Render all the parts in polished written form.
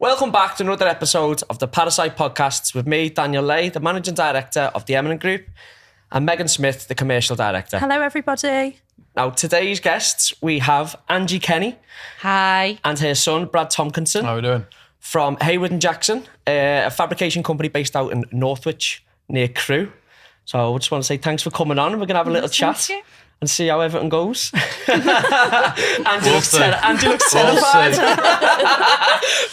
Welcome back to another episode of the Parasite Podcast with me, Daniel Lay, the Managing Director of the Eminent Group, and Megan Smith, the Commercial Director. Hello, everybody. Now, today's guests, we have Angie Kenny. Hi. And her son, Brad Tomkinson. How are we doing? From Haywood and Jackson, a fabrication company based out in Northwich, near Crewe. So I just want to say thanks for coming on. We're going to have a little chat and see how everything goes. Andy looks terrified.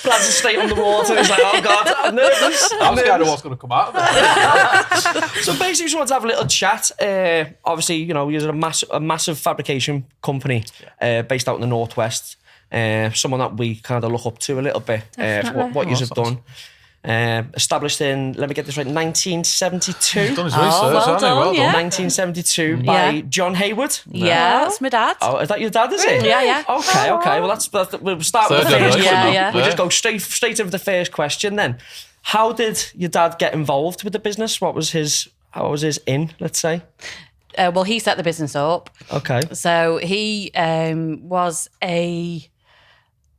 Brad's straight on the water. He's like, oh God, I'm nervous. I'm scared of what's going to come out of it. So basically, just want to have a little chat. Obviously, you know, you're a massive fabrication company based out in the Northwest. Someone that we kind of look up to a little bit for what you have done. Established in, let me get this right, 1972. He's done his research, hasn't he? Well done. 1972 by John Haywood. Yeah, that's my dad. Oh, is that your dad, is it? Yeah. Okay. Well, we'll start with the first one. Yeah. We'll just go straight into the first question then. How did your dad get involved with the business? How was his in, let's say? Well, he set the business up. Okay. So he was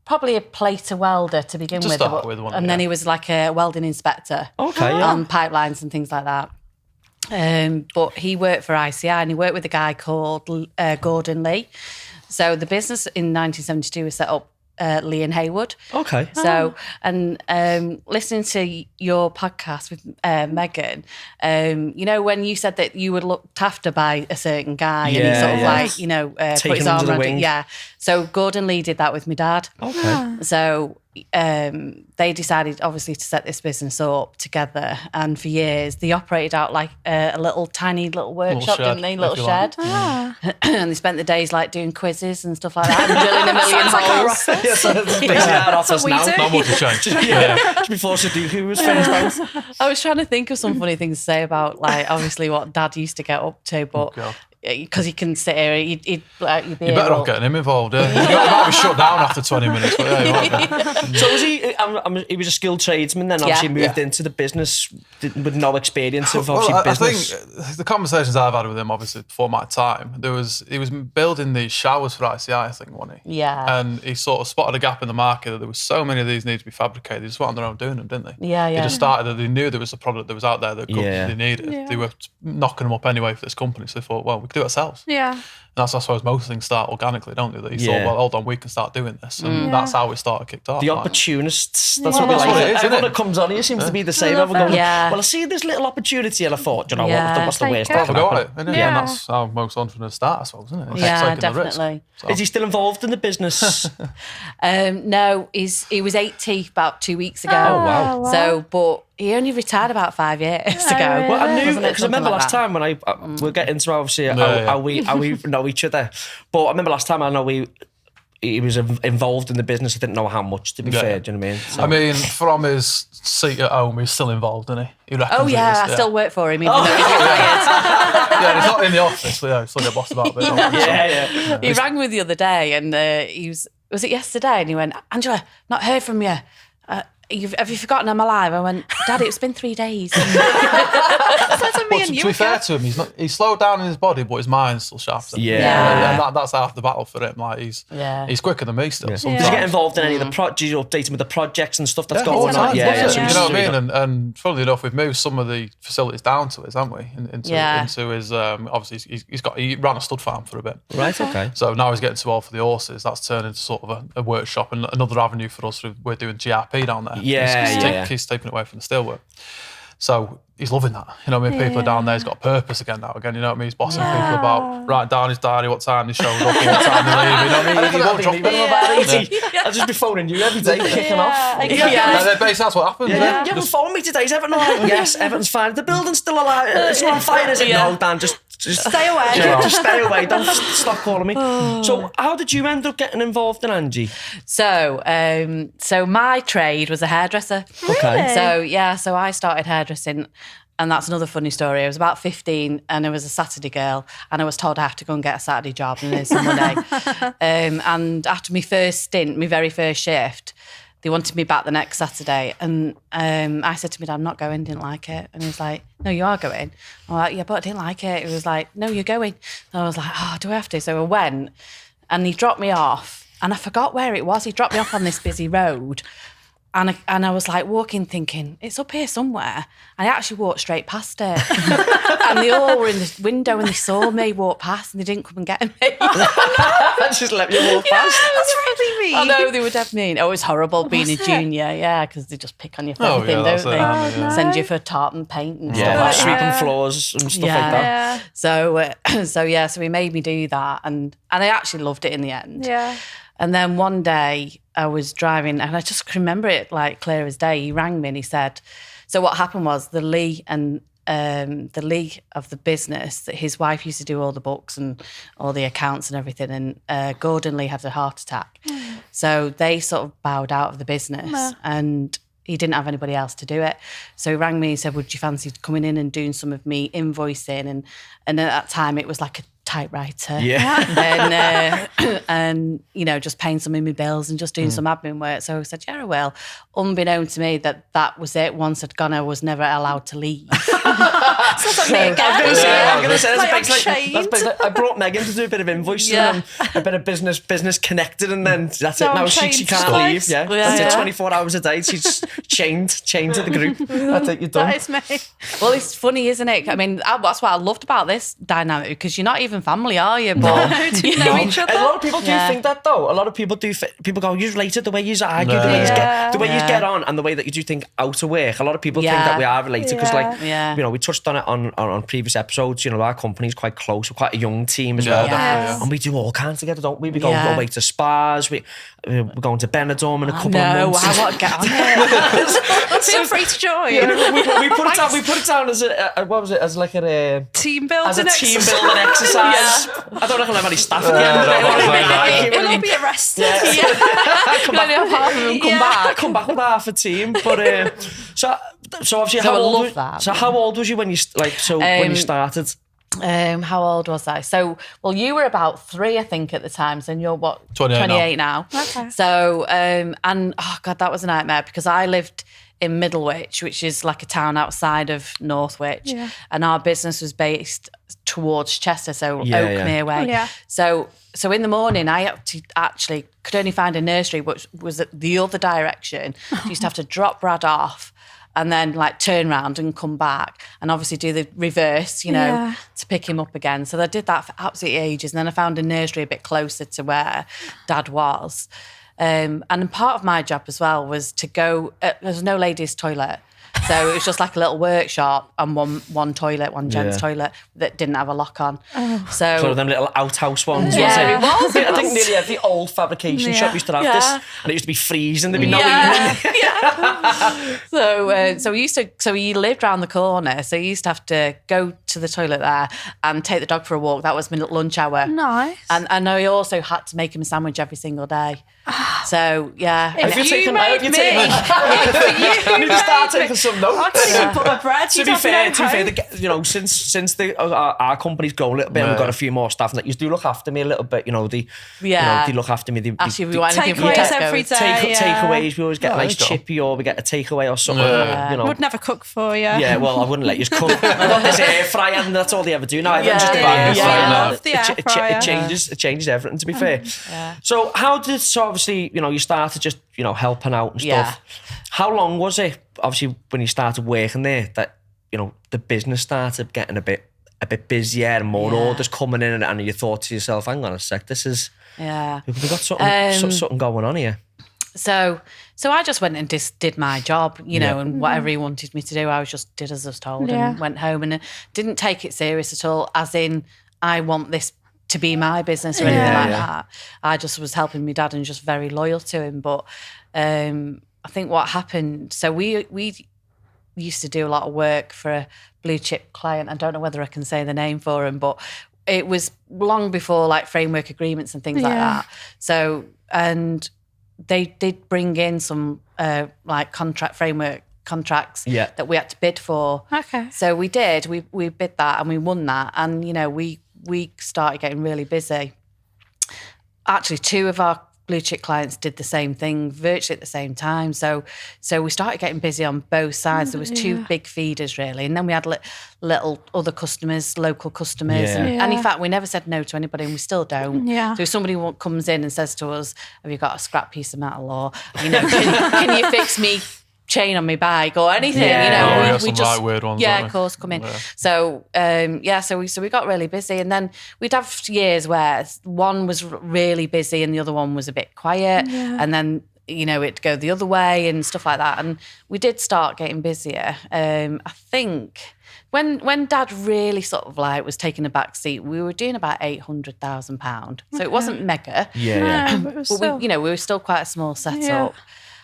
probably a plater welder to begin with. And then he was like a welding inspector on pipelines and things like that. But he worked for ICI and he worked with a guy called Gordon Lee. So the business in 1972 was set up Lee and Haywood. Okay. So, and listening to your podcast with Megan, you know, when you said that you were looked after by a certain guy and he sort of like, you know, put his arm around it. Yeah. So Gordon Lee did that with my dad. Okay. So they decided obviously to set this business up together, and for years they operated out like a tiny little workshop, didn't they? Little shed. And they spent the days like doing quizzes and stuff like that and drilling a million holes. That's what we do. Not much to change. Just before Sudoku was finished. I was trying to think of some funny things to say about like obviously what Dad used to get up to, but because he can sit here, you'd be better not getting him involved. You might be shut down after 20 minutes. But So was he? He was a skilled tradesman. Then obviously moved into the business with no experience of business. I think the conversations I've had with him, obviously before my time, he was building these showers for ICI, I think, wasn't he? Yeah. And he sort of spotted a gap in the market that there was so many of these need to be fabricated. They just went on their own doing them, didn't they? Yeah. They just started that they knew there was a product that was out there that they needed. Yeah. They were knocking them up anyway for this company. So they thought, well, we could do it ourselves. Yeah. And that's I suppose most things start organically, don't they? That you thought, well, hold on, we can start doing this. And that's how it started kicked off. The opportunists, that's what we like. Everyone that comes on here seems to be the same. Everyone going, well, I see this little opportunity and I thought, you know what's the worst that can happen? And that's how most entrepreneurs start, I suppose, isn't it? Yeah, definitely. Is he still involved in the business? No, he was 80 about 2 weeks ago. Oh, wow. So, but he only retired about 5 years ago. Well, I knew, because I remember last time when we'll get into obviously how we know each other, but I remember last time I know he was involved in the business. I didn't know how much, to be fair. Do you know what I mean? So. I mean, from his seat at home, he's still involved, isn't he? I still work for him, even though he's retired. He's not in the office, but he's still the boss about it. Yeah. He rang me the other day, and was it yesterday? And he went, Angela, not heard from you. Have you forgotten I'm alive? I went, Daddy, it's been 3 days. To be fair to him, he's slowed down in his body, but his mind's still sharp. And that's half the battle for him. Like he's quicker than me still. Does he get involved in any of the projects? You update him with the projects and stuff that's going on? You know what I mean? And funnily enough, we've moved some of the facilities down to us, haven't we? Into his obviously he ran a stud farm for a bit. Right. Okay. So now he's getting too old for the horses. That's turned into sort of a workshop and another avenue for us. We're doing GRP down there. He's taking it away from the steelwork. So he's loving that. You know what I mean? People are down there, he's got a purpose again now. You know what I mean? He's bossing people about writing down his diary, what time he shows up, what time they leave. You know what I mean? He won't drop it. I'll just be phoning you every day, kicking off. That's what happens. You haven't phoned me today, is Everton all right? Yes, Everton's fine. The building's still alive. It's not on fire, is it? No, Dan, just stay away. Just stay away. Don't stop calling me. So how did you end up getting involved in Angie? So my trade was a hairdresser. Okay. So I started hairdressing. And that's another funny story. I was about 15 and I was a Saturday girl and I was told I have to go and get a Saturday job and earn some money. And after my first stint, my very first shift, they wanted me back the next Saturday. And I said to my dad, I'm not going, didn't like it. And he was like, no, you are going. I'm like, yeah, but I didn't like it. He was like, no, you're going. And I was like, oh, do I have to? So I went and he dropped me off and I forgot where it was. He dropped me off on this busy road. And I was like walking thinking, it's up here somewhere. And I actually walked straight past it. And they all were in the window and they saw me walk past and they didn't come and get me. Just let me walk past. That's really mean. I know, they were dead mean. Oh, it was horrible being a junior, yeah, because they just pick on you for everything, don't they? No. Send you for tartan paint and stuff Yeah, like sweeping that. floors and stuff like that. Yeah. So he made me do that. And I actually loved it in the end. Yeah. And then one day I was driving and I just can remember it like clear as day. He rang me and he said, so what happened was the Lee of the business, that his wife used to do all the books and all the accounts and everything. And Gordon Lee had a heart attack. So they sort of bowed out of the business and he didn't have anybody else to do it. So he rang me and said, would you fancy coming in and doing some of me invoicing? And at that time it was like a typewriter. Yeah. And you know, just paying some of my bills and just doing some admin work. So I said, yeah, I will. Unbeknown to me that was it. Once I'd gone, I was never allowed to leave. Sounds like me again. I'm gonna say Like, that's I'm basically, chained. I brought Megan to do a bit of invoicing and a bit of business connected, and then that's it. No, Now I'm she chained can't to leave. life. Yeah, that's it. 24 hours a day. She's chained to the group. That's it. You're done. That is me. Well, it's funny, isn't it? I mean, that's what I loved about this dynamic, because you're not even family, are you? But Do you know each other? A lot of people do Yeah. think that though. A lot of people do. People go, "You're related." The way you argue, the way you get on, and the way that you do think out of work. A lot of people think that we are related because, like, you know, we touched on it on previous episodes. You know, our company's quite close. We're quite a young team as well, Yes. and we do all kinds together, don't we? We go away to spas. We're going to Benidorm in a couple of no, months. I want to get on it. Feel free to join. we put it down. We put it down as a what was it? As like a Team building. as a team building exercise. I don't reckon I'll have any staff at the end of it. We'll all be arrested. Come Only have half of them come back. Come back with half a team, but so obviously, So how I old love was, that. So how old was you when you when you started? How old was I? So, well, you were about 3, I think, at the time. So you're what? 28 now. Okay. So, and oh God, that was a nightmare because I lived in Middlewich, which is like a town outside of Northwich, and our business was based towards Chester, so Oakmere way. Yeah. So in the morning, I actually could only find a nursery, which was the other direction. So you used to have to drop Brad off and then like turn around and come back and obviously do the reverse, you know, to pick him up again. So I did that for absolutely ages. And then I found a nursery a bit closer to where Dad was. And part of my job as well was to go, there's no ladies' toilet. So it was just like a little workshop and one toilet, one gents toilet that didn't have a lock on. So them little outhouse ones, Yeah, it was it? I think nearly every old fabrication shop used to have this, and it used to be freezing. There'd be no heating. So we lived around the corner. So you used to have to go to the toilet there and take the dog for a walk. That was my lunch hour. Nice. And I also had to make him a sandwich every single day. So yeah. If you taken- made have you me, I need to start taking some notes. I couldn't even put my bread. To be fair, you know, since our company's grown a little bit, and we've got a few more staff, and that you do look after me a little bit. You know, they look after me. Actually, we want anything from Takeaways Tesco. every day. Takeaways. We always get like chippy, or we get a takeaway or something. You know. Would never cook for you. Yeah, well, I wouldn't let you cook. I've got this air fryer, and that's all they ever do now. I just I love the air fryer. It changes everything. To be fair, so obviously, you know, you started just, you know, helping out and stuff. How long was it? Obviously, when you started working there, that, you know, the business started getting a bit busier and more orders coming in, and you thought to yourself, "Hang on a sec, this is we've got something going on here." So I just went and did my job, you know, and whatever he wanted me to do, I just did as I was told and went home and didn't take it serious at all, as in I want this to be my business or anything like that. I just was helping my dad and just very loyal to him. But I think what happened, so we used to do a lot of work for a blue chip client. I don't know whether I can say the name for him, but it was long before like framework agreements and things like that. So, and they did bring in some like framework contracts that we had to bid for. Okay. So we did. We bid that and we won that, and you know we started getting really busy. Actually, 2 of our blue chip clients did the same thing virtually at the same time. So we started getting busy on both sides. There was two big feeders really, and then we had little other customers, local customers, and in fact we never said no to anybody, and we still don't. Yeah. So if somebody comes in and says to us, "Have you got a scrap piece of metal, or can you fix me chain on my bike or anything?" We just right weird ones. Yeah, of course, come in. Yeah. So we got really busy, and then we'd have years where one was really busy and the other one was a bit quiet, and then it'd go the other way and stuff like that. And we did start getting busier. I think when Dad really sort of like was taking a back seat, we were doing about £800,000. So it wasn't mega. But we were still quite a small setup. Yeah.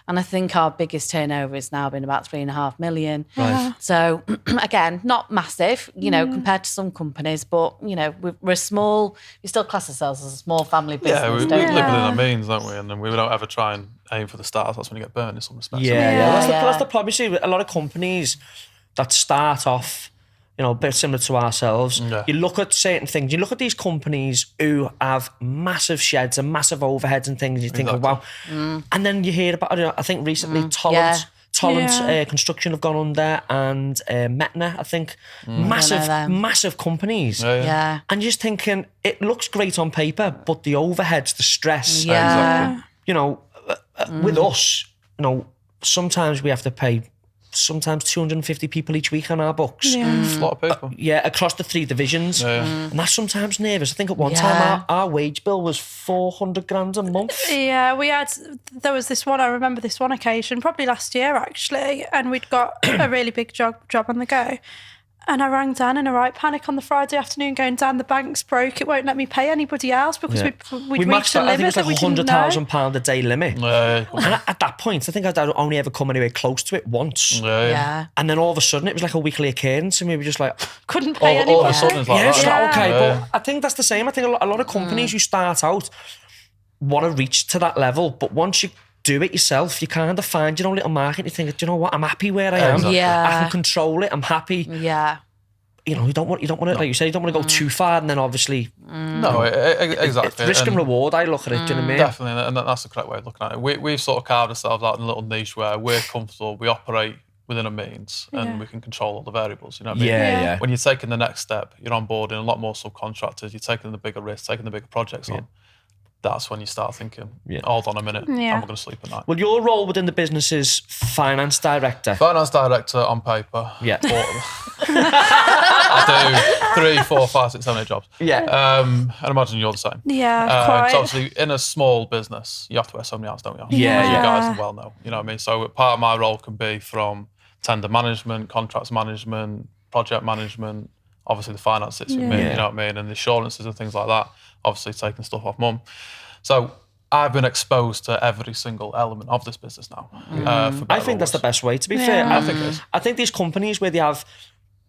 And I think our biggest turnover has now been about 3.5 million. Right. So again, not massive, compared to some companies, but we're small. We still class ourselves as a small family business. Yeah, we live within our means, don't we? And then we don't ever try and aim for the stars. That's when you get burned in some respects. That's the problem. You see, a lot of companies that start off, a bit similar to ourselves. Yeah. You look at certain things. You look at these companies who have massive sheds and massive overheads and things. You think, wow. And then you hear about, I think recently, Tollent Construction have gone under, and Metna, I think. Massive companies. Yeah. And you're just thinking, it looks great on paper, but the overheads, the stress. Yeah. Exactly. With us, sometimes we have to pay 250 people each week on our books. It's a lot of people. Across the 3 divisions. And that's sometimes nervous. I think at one time our wage bill was 400 grand a month. Yeah, there was this one, I remember this one occasion, probably last year actually, and we'd got a really big job on the go. And I rang Dan in a right panic on the Friday afternoon going, Dan, the bank's broke. It won't let me pay anybody else because we'd reached a limit that we didn't know. £100,000 a day limit. And at that point, I think I'd only ever come anywhere close to it once. And then all of a sudden, it was like a weekly occurrence, and we were just like... Couldn't pay anybody. All of a sudden, it's like that. Okay, but I think that's the same. I think a lot of companies who start out want to reach to that level, but once you do it yourself, you kind of find your own little market. You think, do you know what? I'm happy where I am. Exactly. I can control it. I'm happy. Yeah. You don't want to, like you said, you don't want to go too far, and then obviously... No, exactly. It's risk and reward, I look at it, do you know what I mean? Definitely, and that's the correct way of looking at it. We've sort of carved ourselves out in a little niche where we're comfortable, we operate within a means, and we can control all the variables, you know what I mean? Yeah. When you're taking the next step, you're on board in a lot more subcontractors, you're taking the bigger risks, taking the bigger projects on. That's when you start thinking, hold on a minute, I'm going to sleep at night. Well, your role within the business is finance director. Finance director on paper. Yeah. I do 3, 4, 5, 6, 7, 8 jobs. Yeah. And imagine you're the same. Yeah, quite. So obviously, in a small business, you have to wear so many hats, don't you? Yeah. You guys well know, you know what I mean? So part of my role can be from tender management, contracts management, project management, obviously the finance sits with me, you know what I mean? And the assurances and things like that, obviously taking stuff off mum. So I've been exposed to every single element of this business now. I think that's the best way, to be fair. I think it is. I think these companies where they have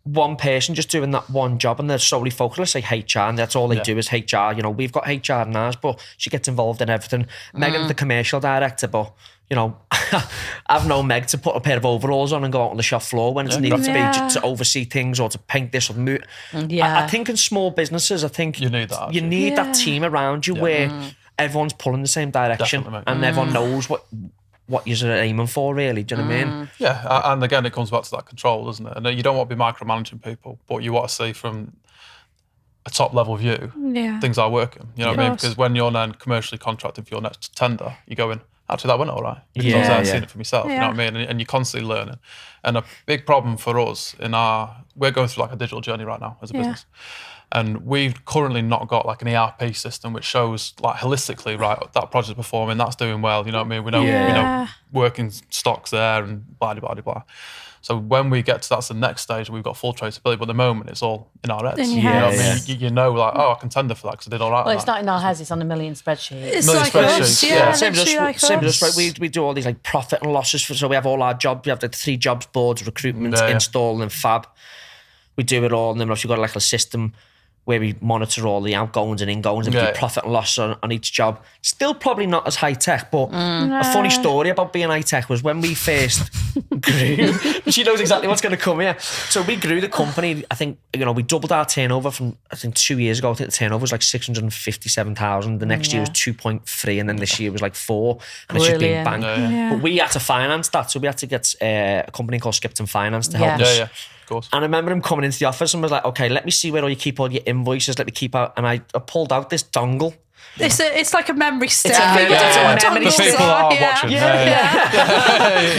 one person just doing that one job and they're solely focused, let's say HR, and that's all they do is HR. We've got HR in ours, but she gets involved in everything. Megan's the commercial director, but I've known Meg to put a pair of overalls on and go out on the shop floor when it's needed to be to oversee things or to paint this or move. I think in small businesses, you need that. You need that team around you where everyone's pulling the same direction and everyone knows what you're aiming for, really. Do you know what I mean? Yeah, and again, it comes back to that control, doesn't it? And you don't want to be micromanaging people, but you want to see from a top level view things are working. You know what I mean? Because when you're then commercially contracting for your next tender, you're going, actually, that went all right. Because I was there seeing it for myself, you know what I mean? And you're constantly learning. And a big problem for us we're going through like a digital journey right now as a business. And we've currently not got like an ERP system which shows like holistically, right, that project's performing, that's doing well, you know what I mean? We know working stocks there and blah, blah, blah, blah. So when we get to that's the next stage, we've got full traceability, but at the moment it's all in our heads. You know what I mean? You know, like, I can tender for that because I did all right. Well, it's not in our heads, it's on a million spreadsheets. It's like us, Same as us, right? We do all these like profit and losses. So we have all our jobs, we have the 3 jobs boards, recruitment, install and fab. We do it all, and then we've got like a system where we monitor all the outgoings and ingoings and do profit and loss on each job. Still probably not as high tech, but a funny story about being high tech was when we first grew. She knows exactly what's going to come here. So we grew the company. I think, we doubled our turnover from, I think 2 years ago. I think the turnover was like 657,000. The next year was 2.3, and then this year was like 4. And it's just been bang. But we had to finance that. So we had to get a company called Skipton Finance to help us. Of course. And I remember him coming into the office and was like, okay, let me see where you keep all your invoices. Let me keep out. And I pulled out this dongle. It's like a memory stick. It's a People don't know what memory dongles stick. People that are watching.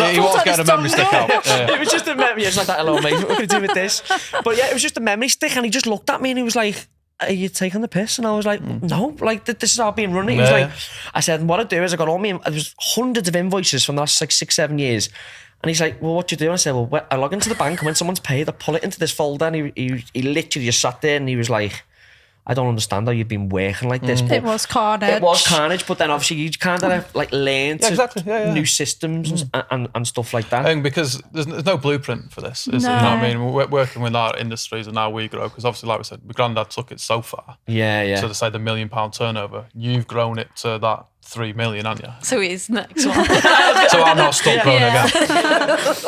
watching. He was getting a memory stick out. It was just a memory. It's like that, hello, mate. What are we going to do with this? But yeah, it was just a memory stick. And he just looked at me and he was like, are you taking the piss? And I was like, no, like this is how I've been running. He was like, I said, what I do is I got all there was hundreds of invoices from the last like 6-7 years. And he's like, well, what do you do? And I said, well, I log into the bank and when someone's paid, I pull it into this folder. And he literally just sat there and he was like, I don't understand how you've been working like this. But it was carnage. It was carnage, but then obviously you kind of like learn new systems and stuff like that. And because there's no blueprint for this, is it? You know what I mean? We're working with our industries and how we grow, because obviously, like we said, my granddad took it so far. Yeah. So to say the £1 million turnover, you've grown it to that 3 million, haven't you? So it is next one. So I'm not stuck growing again.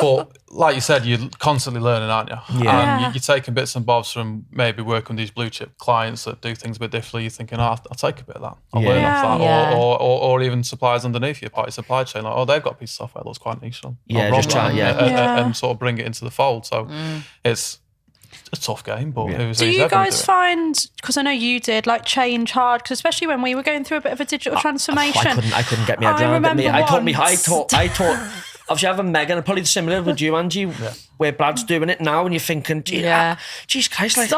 But like you said, you're constantly learning, aren't you? Yeah. And you're taking bits and bobs from maybe working with these blue chip clients that do things a bit differently. You're thinking, I'll take a bit of that. I'll learn off that. Yeah. Or even suppliers underneath your party supply chain. Like, they've got a piece of software that looks quite niche. And sort of bring it into the fold. So it's a tough game, but it was do easy. you guys find, because I know you did, like change hard, because especially when we were going through a bit of a digital transformation. I couldn't get me head around it. I thought obviously I have a Megan, and probably similar with you, Angie, where Brad's doing it now, and you're thinking, geez Christ, like,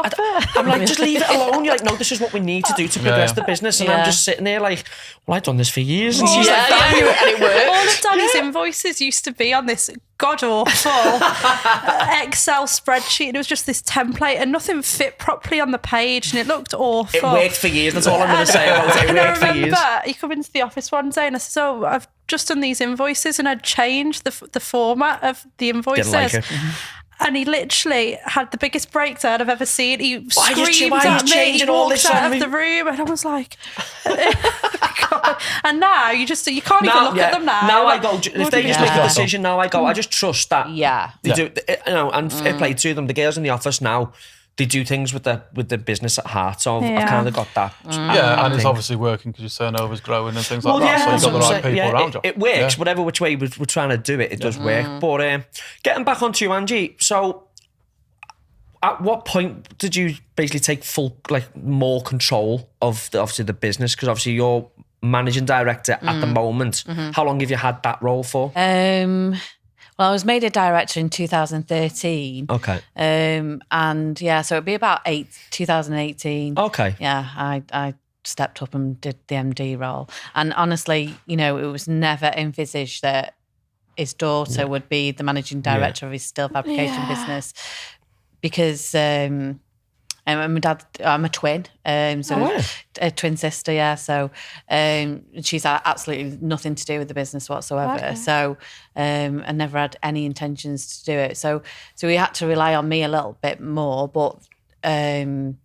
I'm like, just leave it alone. You're like, no, this is what we need to do to progress the business, and I'm just sitting there like, well, I've done this for years, and she's like, and it works. All of Danny's invoices used to be on this god-awful Excel spreadsheet, and it was just this template, and nothing fit properly on the page, and it looked awful. It worked for years, that's all I'm going to say about it. It worked for years. I remember he come into the office one day, and I said, oh, I've just done these invoices, and I'd changed the format of the invoices. Didn't like it. And he literally had the biggest breakdown I've ever seen. He screamed why at me. He walked out of the room, and I was like, God. And now you can't even look at them now. Now I go, if they just make a decision, now I go, I just trust that. They do, and fair play to them. The girls in the office now, they do things with the business at heart. So I've kind of got that. And it's obviously working because your turnover's growing and things like that. So you've got the right people around you. It works, whatever which way we're trying to do it, it does work. But getting back onto you, Angie, so at what point did you basically take more control of the business? Because obviously you're managing director at the moment. How long have you had that role for? Well, I was made a director in 2013. Okay. And so it'd be about 2018. Okay. Yeah, I stepped up and did the MD role. And honestly, it was never envisaged that his daughter would be the managing director of his steel fabrication business, because my dad, I'm a twin, so a twin sister, so she's had absolutely nothing to do with the business whatsoever. Okay. So I never had any intentions to do it. So he had to rely on me a little bit more, but he'd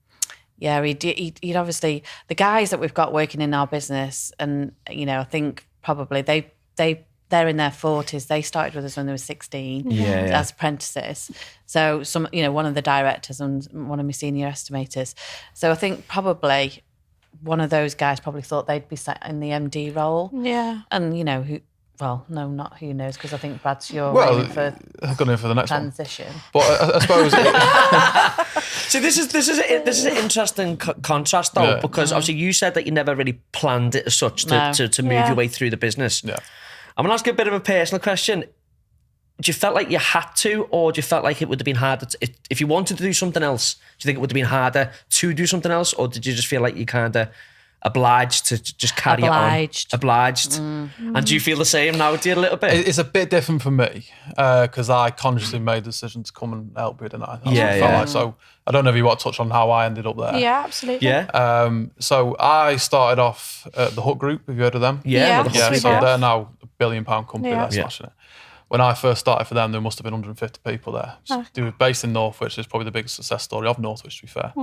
obviously, the guys that we've got working in our business, and I think probably they're in their 40s. They started with us when they were 16 as apprentices. So one of the directors and one of my senior estimators. So I think probably one of those guys probably thought they'd be sat in the MD role. Yeah. And who? Well, no, not who knows, because I think Brad's going in for the next transition. One. But I suppose. See, this is an interesting contrast though, because obviously you said that you never really planned it as such to move your way through the business. Yeah. I'm going to ask you a bit of a personal question. Do you felt like you had to, or do you felt like it would have been harder if you wanted to do something else? Do you think it would have been harder to do something else, or did you just feel like you kind of obliged to just carry it on? Obliged. And do you feel the same now, do you, a little bit? It's a bit different for me, because I consciously made the decision to come and help you, didn't I? Like. So I don't know if you want to touch on how I ended up there. Yeah, absolutely. Yeah. So I started off at the Hook Group. Have you heard of them? Yeah. So they're now a £1 billion company. They're smashing it. When I first started for them, there must have been 150 people there. They were based in Northwich. It's probably the biggest success story of Northwich, to be fair.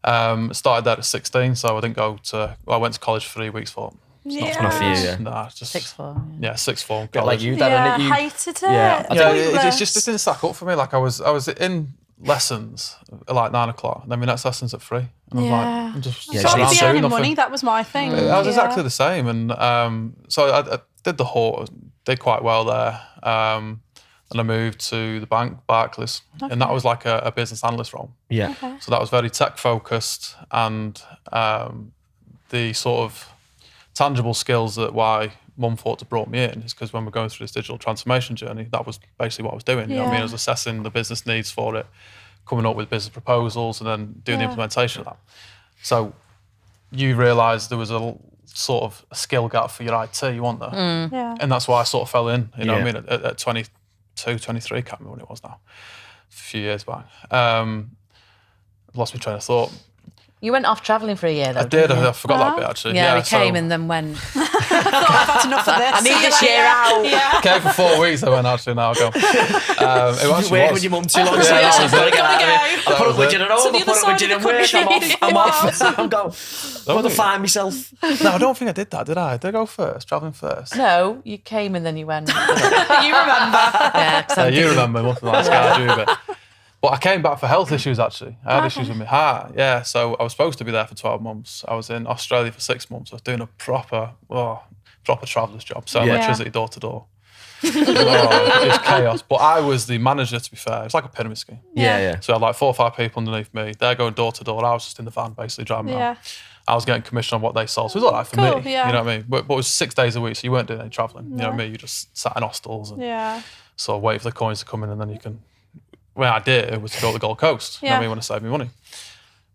Started there at 16, so I didn't go to. Well, I went to college for 3 weeks for. It's not for you, yeah. Nah, just Sixth form. Yeah, sixth form. Bit like you, Dad, yeah, innit? You hated it. Yeah, I Yeah, it just didn't stack up for me. Like I was in lessons at like 9 o'clock, and then my next lesson's at 3. And I was like, I'm just Yeah, Got so to be soon, earning money. That was my thing. I was exactly the same, and so I did the Hort, did quite well there, and I moved to the bank, Barclays, and that was like a business analyst role. Yeah. Okay. So that was very tech focused, and the sort of tangible skills that why Mum thought to brought me in is because when we're going through this digital transformation journey, that was basically what I was doing. You know what I mean? I was assessing the business needs for it, coming up with business proposals, and then doing the implementation of that. So you realise there was a sort of a skill gap for your IT, you want that. Yeah. And that's why I sort of fell in, you know what I mean, at 22, 23, can't remember when it was now, a few years back. Lost my train of thought. You went off travelling for a year, though. I did, didn't you? I forgot that bit actually. Yeah, we so came and then went. I've had enough of this. I need this year out. Yeah. came for 4 weeks, I went actually, now I'll go. It You actually work was. with your mum too long, Yeah, so that listen, was I've got to it. get out of here. Gotta I put up with you at home, To the I put other up with you side in of the work, I'm off. I'm going. I want to think- find myself. No, I don't think I did that, did I? Did I go first, travelling first? No, you came and then you went. You remember? Yeah, 'cause I'm You remember, must have scarred you a bit. But I came back for health issues, actually. I had issues with my heart, yeah. So I was supposed to be there for 12 months. I was in Australia for 6 months. I was doing a proper traveller's job, selling electricity door to door. It's chaos. But I was the manager, to be fair. It's like a pyramid scheme. Yeah. So I had like 4 or 5 people underneath me. They're going door to door. I was just in the van, basically driving around. I was getting commission on what they sold. So it was all right for Cool, me. yeah. You know what I mean? But it was 6 days a week, so you weren't doing any travelling. You know what I mean? You just sat in hostels and sort of wait for the coins to come in, and then you can. When I did, it was to go to the Gold Coast. You know what I mean? When I saved me money.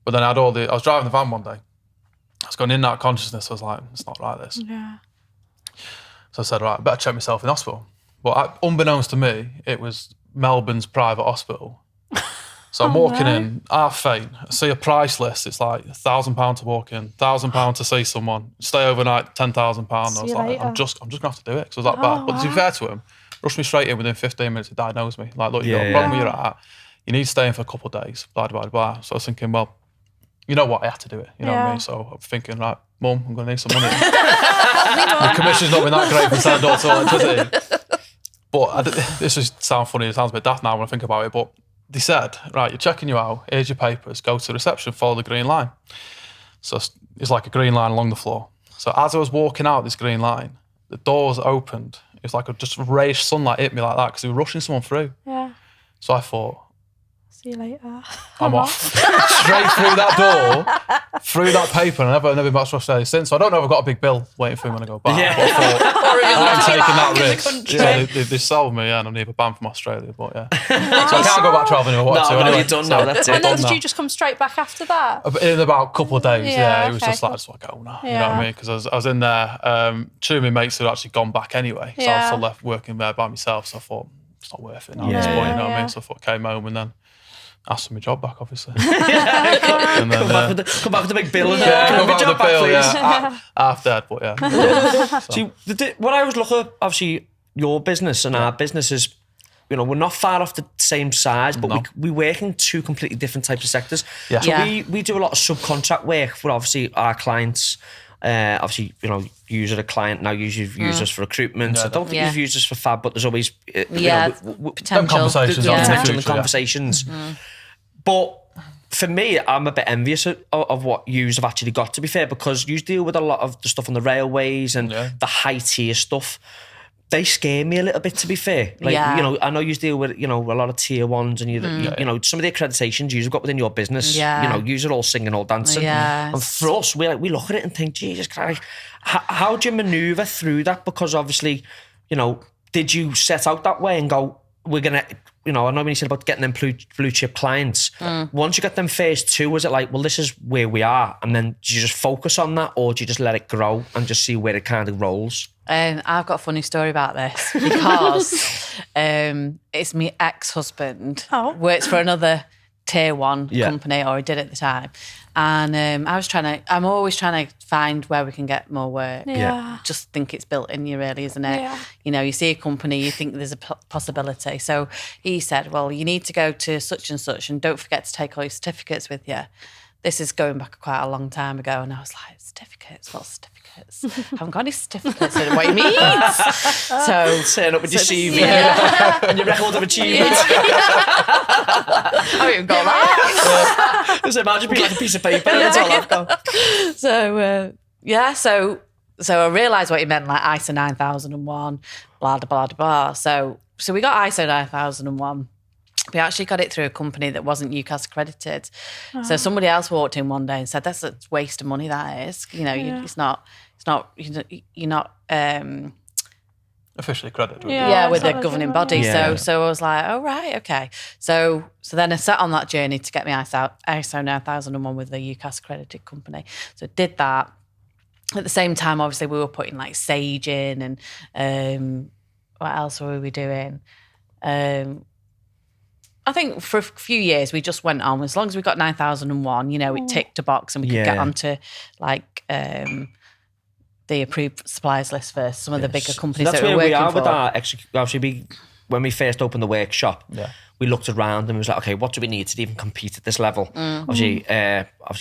But then I was driving the van one day. I was going in and out of consciousness. I was like, it's not right, this. Yeah. So I said, right, I better check myself in hospital. But unbeknownst to me, it was Melbourne's private hospital. So I'm walking in, half faint. I see a price list. It's like £1,000 to walk in, £1,000 to see someone, stay overnight, £10,000. I was like, later. I'm just gonna have to do it because I was that bad. But to be fair to him, rushed me straight in within 15 minutes to diagnose me. Like, look, you've got a problem where you're at. You need to stay in for a couple of days, blah, blah, blah. So I was thinking, well, you know what? I had to do it. You know what I mean? So I'm thinking, right, Mum, I'm going to need some money. The commission's not been that great for selling door to electricity. But this is sound funny. It sounds a bit daft now when I think about it. But they said, right, you're checking you out. Here's your papers. Go to the reception. Follow the green line. So it's like a green line along the floor. So as I was walking out this green line, the doors opened. It was like just raised sunlight hit me like that because they were rushing someone through. Yeah. So I thought, See you later. I'm off. Straight through that door, through that paper, and I've never been back to Australia since. So I don't know if I've got a big bill waiting for me when I go back. Yeah. But I thought, I'm taking that in the risk. country. So they sold me, and I'm neither banned from Australia, but yeah. So I can't go back travelling if I want to. No, Anyway. you're done now, that's it. And then Done did now. you just come straight back after that? In about a couple of days, Yeah, it was okay, just like, cool. I just want to go now. You know what I Yeah. mean? Because I was in there, two of my mates had actually gone back anyway. So I was Yeah. still left working there by myself. So I thought, it's not worth it now at Yeah. this point, you know what I Yeah. mean? So I thought, came home and then asked for my job back, obviously. Come back with the big bill and Come my back with job the back, bill, please. yeah. Half dead, but yeah. See, what I was looking at, obviously, your business and our business is, you know, we're not far off the same size, but No. we work in 2 completely different types of sectors. Yeah. So Yeah. we do a lot of subcontract work for obviously our clients. Obviously, you know, you as a client now you've used us for recruitment. I don't think Yeah. you've used us for fab, but there's always Potential. conversations the on Yeah. the potential future, and yeah. conversations. But for me, I'm a bit envious of what yous have actually got, to be fair, because you deal with a lot of the stuff on the railways and the high tier stuff. They scare me a little bit, to be fair. Like, Yeah. you know, I know you deal with, you know, a lot of tier ones and you know, some of the accreditations you've got within your business, Yeah. you know, yous are all singing, all dancing. Yes. And for us, we look at it and think, Jesus Christ, how do you maneuver through that? Because obviously, you know, did you set out that way and go, we're going to, you know, I know when you said about getting them blue chip clients, once you got them phase 2, was it like, well, this is where we are, and then do you just focus on that, or do you just let it grow and just see where it kind of rolls? I've got a funny story about this because it's my ex-husband works for another tier 1 company, or he did at the time, and I'm always trying to find where we can get more work. Yeah. Just think it's built in you, really, isn't it? Yeah. You know, you see a company, you think there's a possibility. So he said, well, you need to go to such and such, and don't forget to take all your certificates with you. this is going back quite a long time ago, and I was like, certificates, what certificates? I haven't got any certificates. I don't know what he means. So turn up with your CV and your record of achievement. I haven't even got that. Just imagine being like a piece of paper. That's all I've got. So I realised what he meant, like ISO 9001, blah, blah, blah, blah. So we got ISO 9001. We actually got it through a company that wasn't UCAS accredited. So somebody else walked in one day and said, "That's a waste of money. That is, it's not. You're not officially accredited. With the governing body." So I was like, "Oh right, okay." So then I sat on that journey to get my ISO 9001 with the UCAS accredited company. So I did that. At the same time, obviously, we were putting like sage in, and what else were we doing? I think for a few years we just went on. As long as we got 9001, it ticked a box and we could get onto like the approved suppliers list for some of the bigger companies. So that's that where we're we are working with our obviously when we first opened the workshop. Yeah. We looked around and was like, okay, what do we need to even compete at this level? Obviously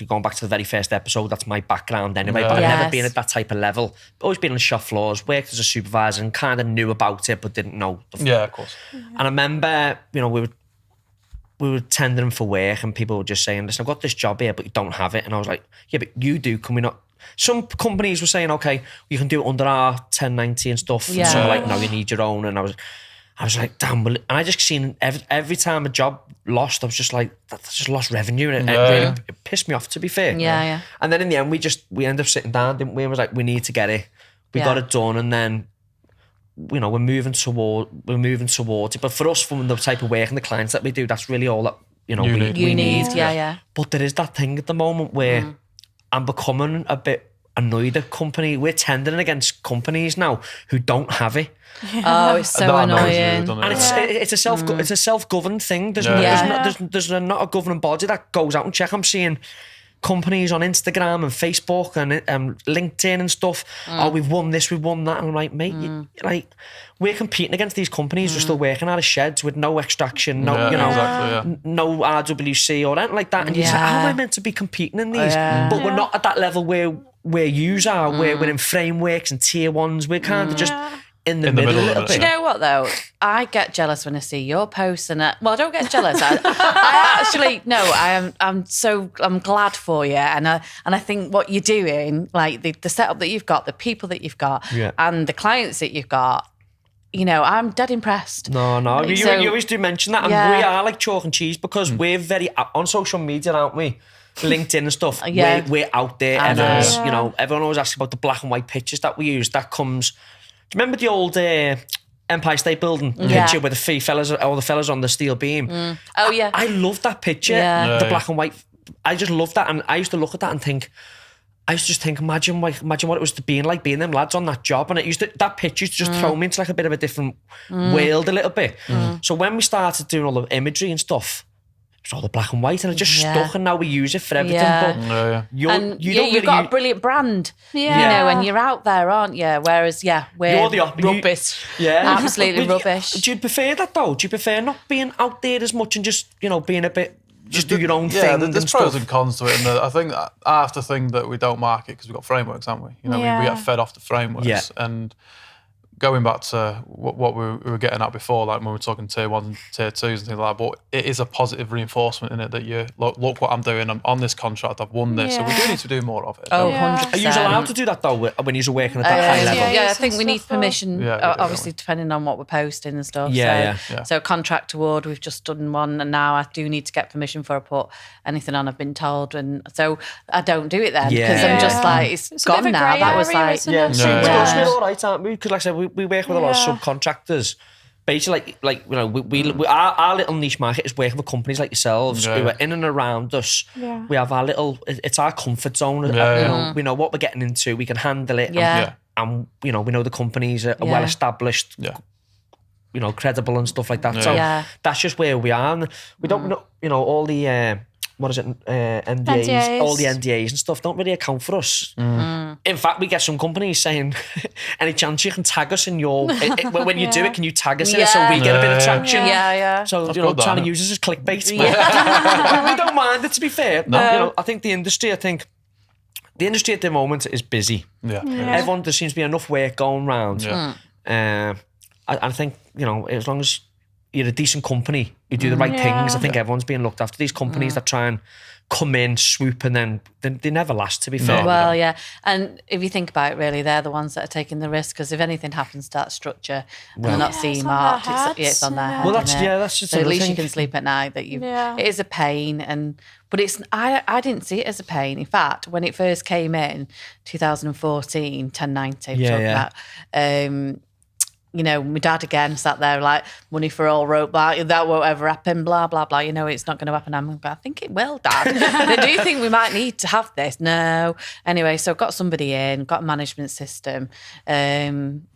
going back to the very first episode, that's my background anyway, but I've never been at that type of level. Always been on shop floors, worked as a supervisor and kind of knew about it, but didn't know. Yeah, of course. And I remember, we were tendering for work and people were just saying, listen, I've got this job here, but you don't have it. And I was like, yeah, but you do, can we not? Some companies were saying, okay, you can do it under our 1090 and stuff. Yeah. And some were like, no, you need your own. And I was like, damn. Well, and I just seen every time a job lost, I was just like, that's just lost revenue. And it really pissed me off, to be fair. Yeah. And then in the end, we ended up sitting down, didn't we? And was like, we need to get it. We got it done. And then, we're moving towards it. But for us, from the type of work and the clients that we do, that's really all that, we need. Yeah. But there is that thing at the moment where I'm becoming a bit annoyed at company. We're tendering against companies now who don't have it. Oh, it's so annoying. And it's a self-governed thing. There's not a governing body that goes out and check. I'm seeing companies on Instagram and Facebook and LinkedIn and stuff. Oh, we've won this, we've won that. And I'm like, mate, we're competing against these companies. We're still working out of sheds with no extraction, no RWC or anything like that. And you say, how am I meant to be competing in these? But we're not at that level where you are, where we're in frameworks and tier ones. We're kind of just in the middle a little bit. Do you know what though? I get jealous when I see your posts, and I don't get jealous. I actually no. I'm glad for you, and I think what you're doing, like the setup that you've got, the people that you've got, and the clients that you've got. I'm dead impressed. No. You always do mention that, and we are like chalk and cheese because we're very on social media, aren't we? LinkedIn and stuff. We're out there. Everyone always asks about the black and white pictures that we use. That comes. Do you remember the old Empire State Building picture with all the fellas on the steel beam? Oh yeah, I love that picture. The black and white. I just love that, and I used to look at that and think. Imagine what it was to being them lads on that job, and that picture used to just throw me into like a bit of a different world a little bit. So when we started doing all the imagery and stuff, it was all the black and white, and it just stuck, and now we use it for everything. But you've got a brilliant brand, and you're out there, aren't you? Whereas, we're rubbish. Absolutely rubbish. Do you prefer that though? Do you prefer not being out there as much and just being a bit? Just do your own thing. Yeah, there's pros and cons to it, and I think half the thing that we don't market because we've got frameworks, haven't we? We get fed off the frameworks, and going back to what we were getting at before, like when we were talking tier 1s and tier 2s and things like that, but it is a positive reinforcement in it that you look what I'm doing. I'm on this contract. I've won this, so we do need to do more of it. Oh, 100%. Are you allowed to do that though when you're working at that high level? Yeah, I think we need permission. Obviously, depending on what we're posting and stuff. So contract award, we've just done one, and now I do need to get permission before I put anything on. I've been told, and so I don't do it then because I'm just like it's gone now. That was like we're all right, aren't we? Because like I said, we work with a lot of subcontractors. Basically, our little niche market is working with companies like yourselves who are in and around us. We have our little, it's our comfort zone. We know what we're getting into. We can handle it. And we know the companies are well established. Credible and stuff like that. So that's just where we are. And we don't know, all the what is it, NDAs, all the NDAs and stuff don't really account for us. In fact, we get some companies saying, any chance you can tag us in your, when you do it, can you tag us in it so we get a bit of traction? So, That's you know, good, trying to that, use us as clickbait. We don't mind it, to be fair. You know, I think the industry at the moment is busy. Everyone, there seems to be enough work going round. I think, you know, as long as you're a decent company, you do the right things, I think everyone's being looked after. These companies that try and come in, swoop, and then they never last, to be fair. Well, yeah. And if you think about it, really, they're the ones that are taking the risk, because if anything happens to that structure and they're not CE marked, it's on their head. Well, that's just so at least thing. you can sleep at night that it is a pain, but it's I didn't see it as a pain. In fact, when it first came in 2014, 1090, about, you know, my dad again sat there like, money for all wrote that won't ever happen, blah, blah, blah. You know, it's not going to happen. I'm like, I think it will, Dad. Do you think we might need to have this? No. Anyway, so got somebody in, got a management system, and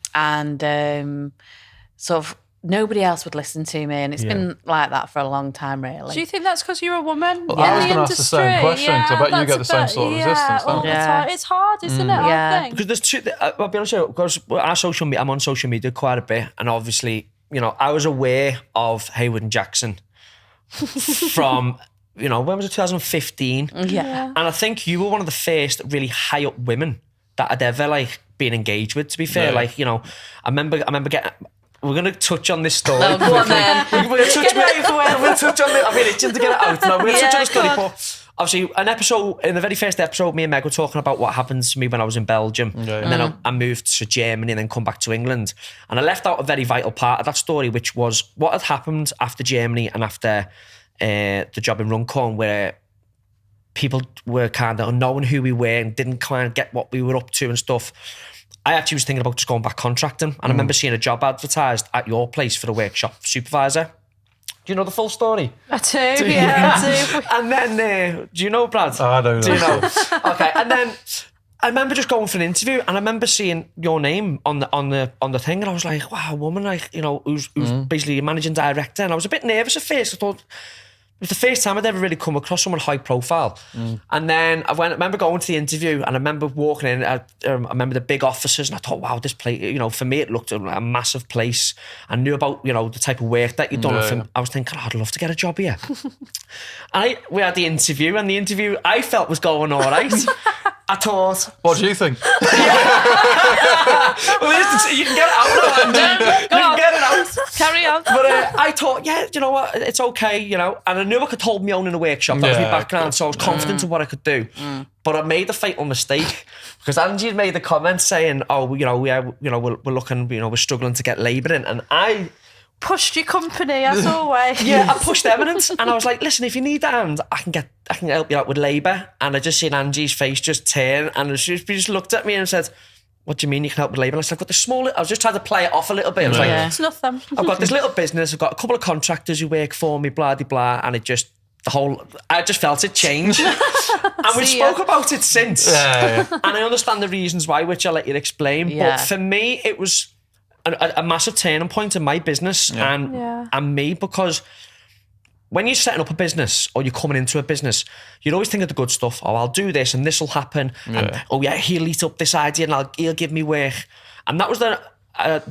sort of nobody else would listen to me. And it's been like that for a long time, really. Do you think that's because you're a woman Well, I was going to ask the same question, because I bet you get the same sort of resistance, don't you? It's hard, isn't it? I think. Because there's two, I'll be honest with you, because I'm on social media quite a bit, and obviously, you know, I was aware of Haywood and Jackson from, you know, when was it, 2015? Yeah. And I think you were one of the first really high up women that I'd ever like been engaged with, to be fair. Like, you know, I remember getting, we're going to touch on this story. Oh, go on then. We're going to touch on it. I mean, it's just to get it out. No, we're going to touch on the story, but obviously, in the very first episode, me and Meg were talking about what happened to me when I was in Belgium. And then I moved to Germany and then come back to England. And I left out a very vital part of that story, which was what had happened after Germany and after the job in Runcorn, where people were kind of unknowing who we were and didn't kind of get what we were up to and stuff. I actually was thinking about just going back contracting. And I remember seeing a job advertised at your place for a workshop supervisor. Do you know the full story? I do, I do. And then, do you know, Brad? I don't know. Do you know? Okay, and then I remember just going for an interview, and I remember seeing your name on the thing, and I was like, wow, a woman, like, you know, who's basically a managing director. And I was a bit nervous at first. I thought, it was the first time I'd ever really come across someone high profile. And then I remember going to the interview, and I remember walking in, I remember the big offices, and I thought, wow, this place, you know, for me, it looked a massive place. I knew about, you know, the type of work that you'd done. I was thinking, I'd love to get a job here. We had the interview, and the interview I felt was going all right. I thought... What do you think? Well, you can get it out. You can get it out. Carry on. But I thought, yeah, you know what, it's okay, you know. And I knew I could hold my own in a workshop. That was my background, so I was confident in what I could do. But I made a fatal mistake, because Angie had made a comment saying, "Oh, you know, we're looking, you know, we're struggling to get labour in," and I pushed your company as always. I pushed Eminent, and I was like, listen, if you need a hand, I can help you out with labour. And I just seen Angie's face just turn, and she just looked at me and said, what do you mean you can help with labour? And I was like, I was just trying to play it off a little bit. I was like, it's nothing. I've got this little business, I've got a couple of contractors who work for me, blah, blah, blah, and I just felt it change. And we spoke about it since. And I understand the reasons why, which I'll let you explain. But for me, it was a massive turning point in my business and me, because when you're setting up a business or you're coming into a business, you'd always think of the good stuff. Oh, I'll do this and this will happen. And, oh yeah, he'll eat up this idea and he'll give me work. And that was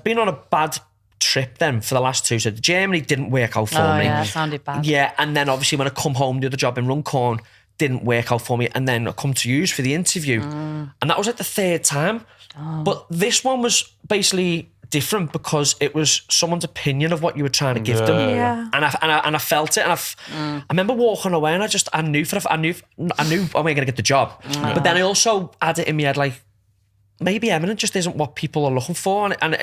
been on a bad trip then for the last two. So Germany didn't work out for me. Yeah, it sounded bad. Yeah, and then obviously when I come home, the other job in Runcorn didn't work out for me. And then I come to use for the interview. And that was like the third time. But this one was basically different because it was someone's opinion of what you were trying to give them. And I felt it. And I remember walking away, and I knew I knew I wasn't going to get the job. But then I also had it in my head, like, maybe Eminent just isn't what people are looking for. And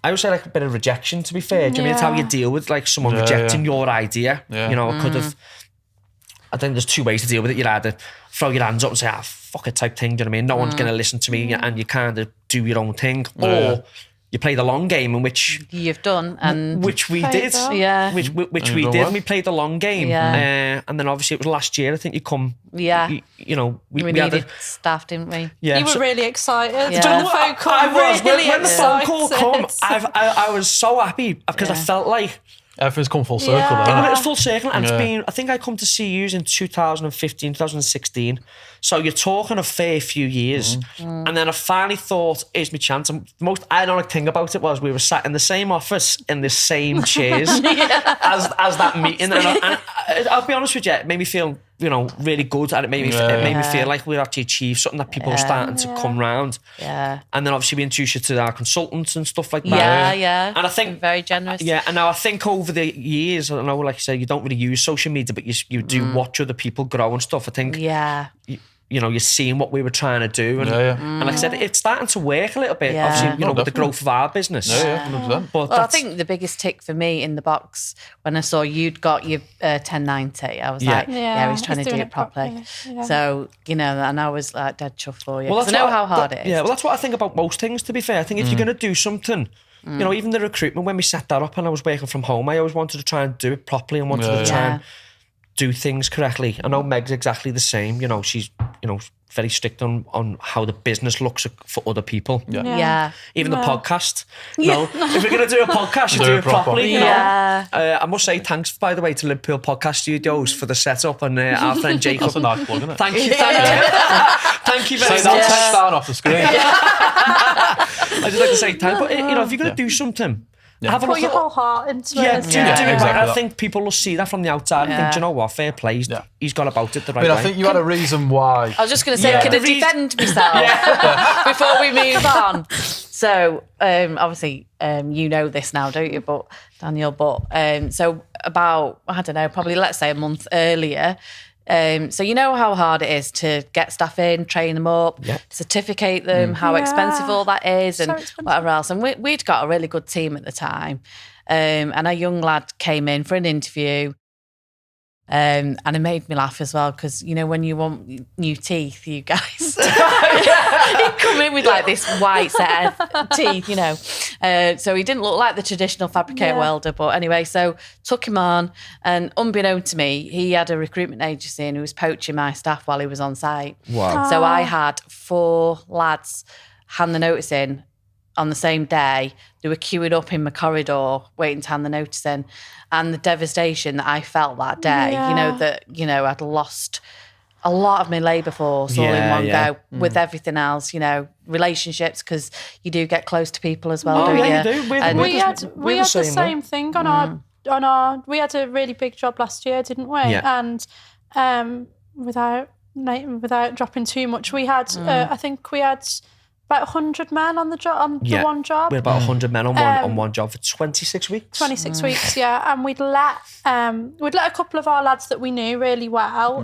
I would say like a bit of rejection, to be fair. Do you mean it's how you deal with like someone rejecting your idea? You know, I think there's two ways to deal with it. You'd either throw your hands up and say, fuck it type thing, do you know what I mean? No one's going to listen to me, and you kind of do your own thing. Or you play the long game, in which you've done, and which we did. Which we did. And we played the long game. And then obviously it was last year, I think you come. You know, we needed staff, didn't we? You were really excited. I was. When the phone call come, I was so happy because I felt like Everything's come full circle. Yeah. Then, It's full circle, and it's been. I think I come to see you in 2015, 2016. So you're talking a fair few years, and then I finally thought, "Here's my chance." And the most ironic thing about it was we were sat in the same office in the same chairs as that meeting, and I'll be honest with you, it made me feel, really good, and it made me feel like we actually achieved something, that people were starting to come round. Yeah. And then obviously we introduced you to our consultants and stuff like that. Yeah. And I think very generous. Yeah, and now I think over the years, I don't know, like you said, you don't really use social media, but you do watch other people grow and stuff. I think you're seeing what we were trying to do, and and like I said, it's starting to work a little bit. Yeah. Obviously, with the growth of our business. Yeah, 100%. But Well, I think the biggest tick for me in the box when I saw you'd got your 1090, I was like, he's trying to do doing it properly. Yeah. So, and I was like dead chuffed for you. Well, Because I know how hard it is. Yeah, well, that's what I think about most things, to be fair. I think if you're going to do something, even the recruitment, when we set that up and I was working from home, I always wanted to try and do it properly and wanted to try and do things correctly. I know Meg's exactly the same. She's, very strict on how the business looks for other people. Yeah. Even the podcast. If we're going to do a podcast, you do it properly. I must say thanks, by the way, to Liverpool Podcast Studios for the setup, and our friend Jacob. That's a nice plug, isn't it? Thank you. Thank you very Say much. that text down off the screen. I just like to say thanks. But, if you're going to do something, have a Put look your at whole heart into do it. it right. exactly I think people will see that from the outside and think, do you know what, fair play. He's gone about it the right way. I think you had a reason why. I was just going to say, can I defend myself before we move on? So, obviously, you know this now, don't you? But Daniel, so about, I don't know, probably let's say a month earlier. So you know how hard it is to get staff in, train them up, certificate them, how expensive all that is, and whatever else. And we'd got a really good team at the time. And a young lad came in for an interview. And it made me laugh as well because, when you want new teeth, you guys, he'd come in with like this white set of teeth, So he didn't look like the traditional fabricator welder. But anyway, so took him on, and unbeknown to me, he had a recruitment agency and he was poaching my staff while he was on site. Wow. So I had 4 lads hand the notice in on the same day. They were queuing up in my corridor waiting to hand the notice in, and the devastation that I felt that day, I'd lost a lot of my labour force all in one go with everything else, relationships, because you do get close to people as well, don't you? You do. We had the same thing on our we had a really big job last year, didn't we? Yeah. And without dropping too much, we had I think we had about 100 men on the one job. We had about 100 men on one job for 26 weeks. 26 weeks, and we'd let a couple of our lads that we knew really well.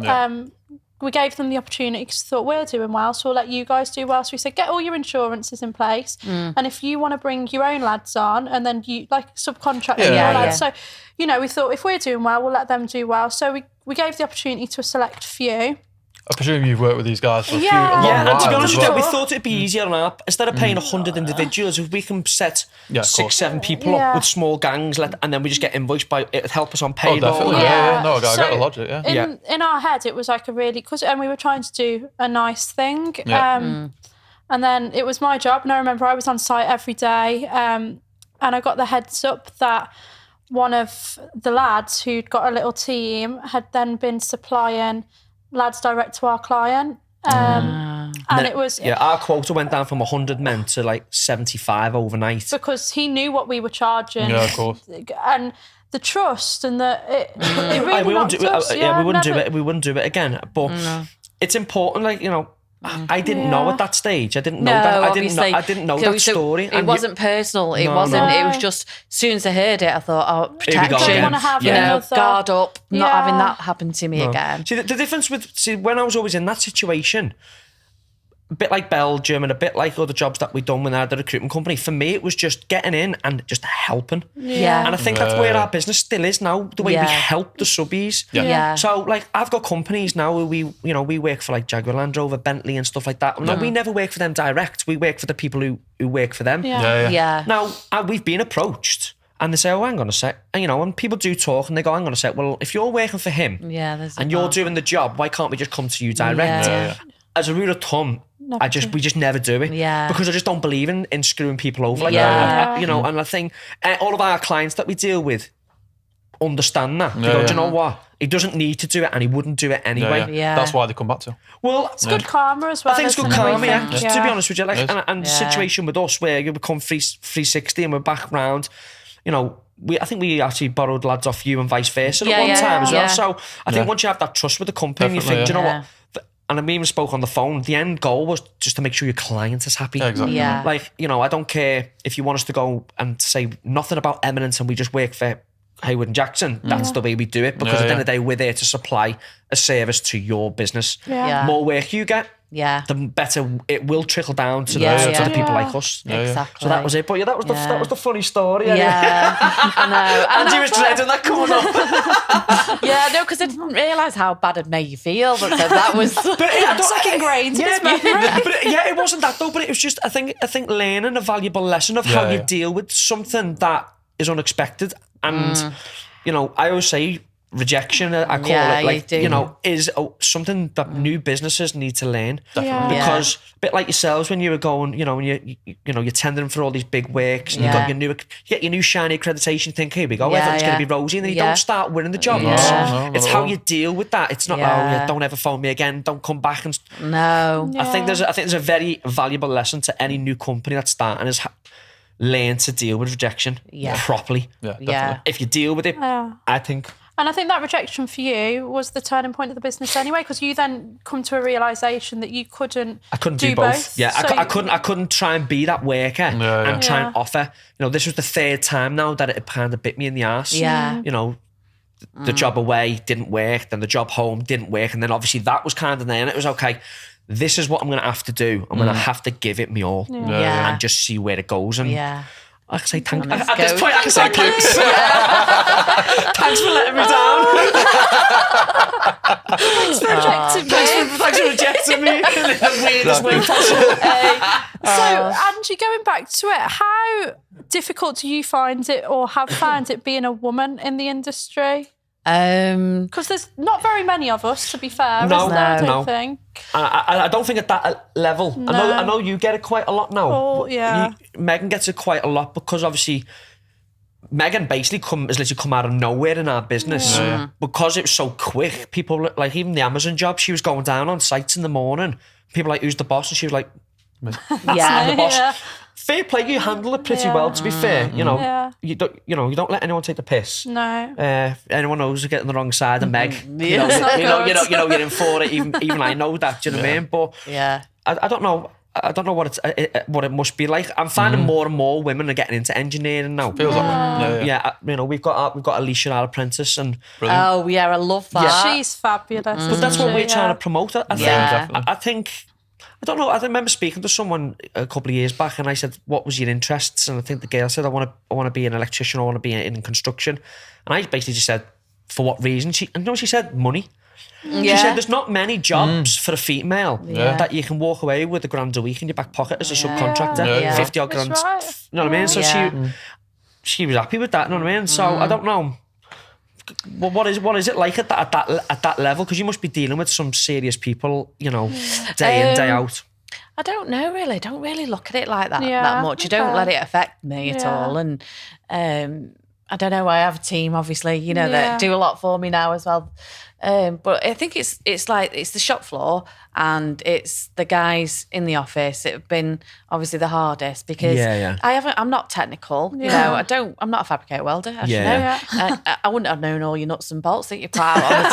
We gave them the opportunity because we thought we're doing well, so we'll let you guys do well. So we said, get all your insurances in place, and if you want to bring your own lads on, and then you subcontract your lads. So, we thought if we're doing well, we'll let them do well. So we gave the opportunity to a select few. I presume you've worked with these guys for a few and to be honest with you, we Sure. thought it'd be easier on our, instead of paying 100 individuals, if we can set 6-7 people up with small gangs, and then we just get invoiced by, it'd help us on payroll. Definitely. No, I get the logic, In our head, it was like a really, and we were trying to do a nice thing. And then it was my job, and I remember I was on site every day, and I got the heads up that one of the lads who'd got a little team had then been supplying lads direct to our client. And it was... our quota went down from 100 men to like 75 overnight. Because he knew what we were charging. Yeah, of course. And the trust and it really knocked us. We wouldn't do it again. But it's important, I didn't know at that stage. I didn't know that. I didn't know that story. It wasn't personal. It wasn't. It was just, as soon as I heard it, I thought, protection, guard up, not having that happen to me again. See, the difference when I was always in that situation, a bit like Belgium and a bit like other jobs that we'd done when I had the recruitment company, for me, it was just getting in and just helping. Yeah. And I think that's where our business still is now, the way we help the subbies. Yeah. So, I've got companies now where we work for Jaguar Land Rover, Bentley and stuff like that. No, we never work for them direct. We work for the people who work for them. Yeah. Now, we've been approached and they say, oh, hang on a sec. And, and people do talk and they go, hang on a sec. Well, if you're working for him and you're doing the job, why can't we just come to you direct? As a rule of thumb, we just never do it because I just don't believe in screwing people over like that. And I think all of our clients that we deal with, understand that. They go, do you know what? He doesn't need to do it, and he wouldn't do it anyway. Yeah. That's why they come back to. Well, It's good karma as well. I think it's good isn't it, we karma, yeah. think? To be honest with you, like, and the situation with us where you become 360 and we're back round, you know, I think we actually borrowed lads off you and vice versa at one time as well. So I think once you have that trust with the company, you think, do you know what? And I even spoke on the phone, the end goal was just to make sure your client is happy. Yeah, exactly. Yeah. Like, you know, I don't care if you want us to go and say nothing about Eminent and we just work for Haywood and Jackson. That's the way we do it, because at the end of the day, we're there to supply a service to your business. Yeah. More work you get, Yeah. the better it will trickle down to, Yeah, to yeah. the people like us. Exactly. So that was it. But yeah, that was the funny story. Anyway. Yeah, I know. Angie was dreading that coming up. Yeah, no, because I didn't realise how bad it made you feel. But so that was. It's like ingrained in his memory. But it wasn't that though. But it was just I think learning a valuable lesson of how you deal with something that is unexpected. And you know, I always say rejection. I call it like you know is something that new businesses need to learn. Definitely. Because a bit like yourselves when you were going, you know, when you're tendering for all these big works and you got you get your new shiny accreditation. Think here we go, everyone's going to be rosy, and then you don't start winning the job. It's how you deal with that. It's not don't ever phone me again, don't come back. And No. I think there's a very valuable lesson to any new company that's starting is learn to deal with rejection properly. Yeah, definitely. If you deal with it, I think. And I think that rejection for you was the turning point of the business anyway, because you then come to a realisation that you couldn't. I couldn't do both. Yeah, So I couldn't try and be that worker and try and offer. You know, this was the third time now that it kind of bit me in the arse. Yeah. You know, the job away didn't work, then the job home didn't work, and then obviously that was kind of there, and it was okay. This is what I'm going to have to do. I'm going to have to give it me all and just see where it goes. And I can say thanks. At this point, I can say thanks. Thanks for letting me down. Thanks for rejecting me in the weirdest way possible. So, Angie, going back to it, how difficult do you find it or have found it being a woman in the industry? Because there's not very many of us, to be fair, is there? I don't think. I don't think at that level. No. I know you get it quite a lot now. Oh, yeah. Megan gets it quite a lot because obviously Megan basically has literally come out of nowhere in our business because it was so quick. People like even the Amazon job, she was going down on sites in the morning. People like, who's the boss? And she was like, Yeah. the boss. Fair play, you handle it pretty well. To be fair, you know, you don't let anyone take the piss. No. Anyone knows you're getting the wrong side of Meg. You know you're in for it. Even I know that. Do you know what I mean? But I don't know. I don't know what it must be like. I'm finding more and more women are getting into engineering now. Feels like Yeah, you know, we've got Alicia, our apprentice, and brilliant. Oh yeah, I love that. She's fabulous. but that's what we're trying to promote. Yeah. I think. I don't know. I remember speaking to someone a couple of years back, and I said, "What was your interests?" And I think the girl said, "I want to be an electrician. I want to be in construction." And I basically just said, "For what reason?" She said, "Money." She said, "There's not many jobs for a female that you can walk away with £1,000 a week in your back pocket as a subcontractor, 50 odd grand." Right. You know what I mean? So she was happy with that. You know what I mean? So I don't know. Well, what is it like at that level? Because you must be dealing with some serious people, you know, day in, day out. I don't know really. I don't really look at it like that much. I okay. don't let it affect me at all. And I don't know. I have a team, obviously, you know, that do a lot for me now as well. But I think it's the shop floor and it's the guys in the office. It have been obviously the hardest because I'm not technical. You know, I'm not a fabricator welder. As you know. I wouldn't have known all your nuts and bolts that you put out on the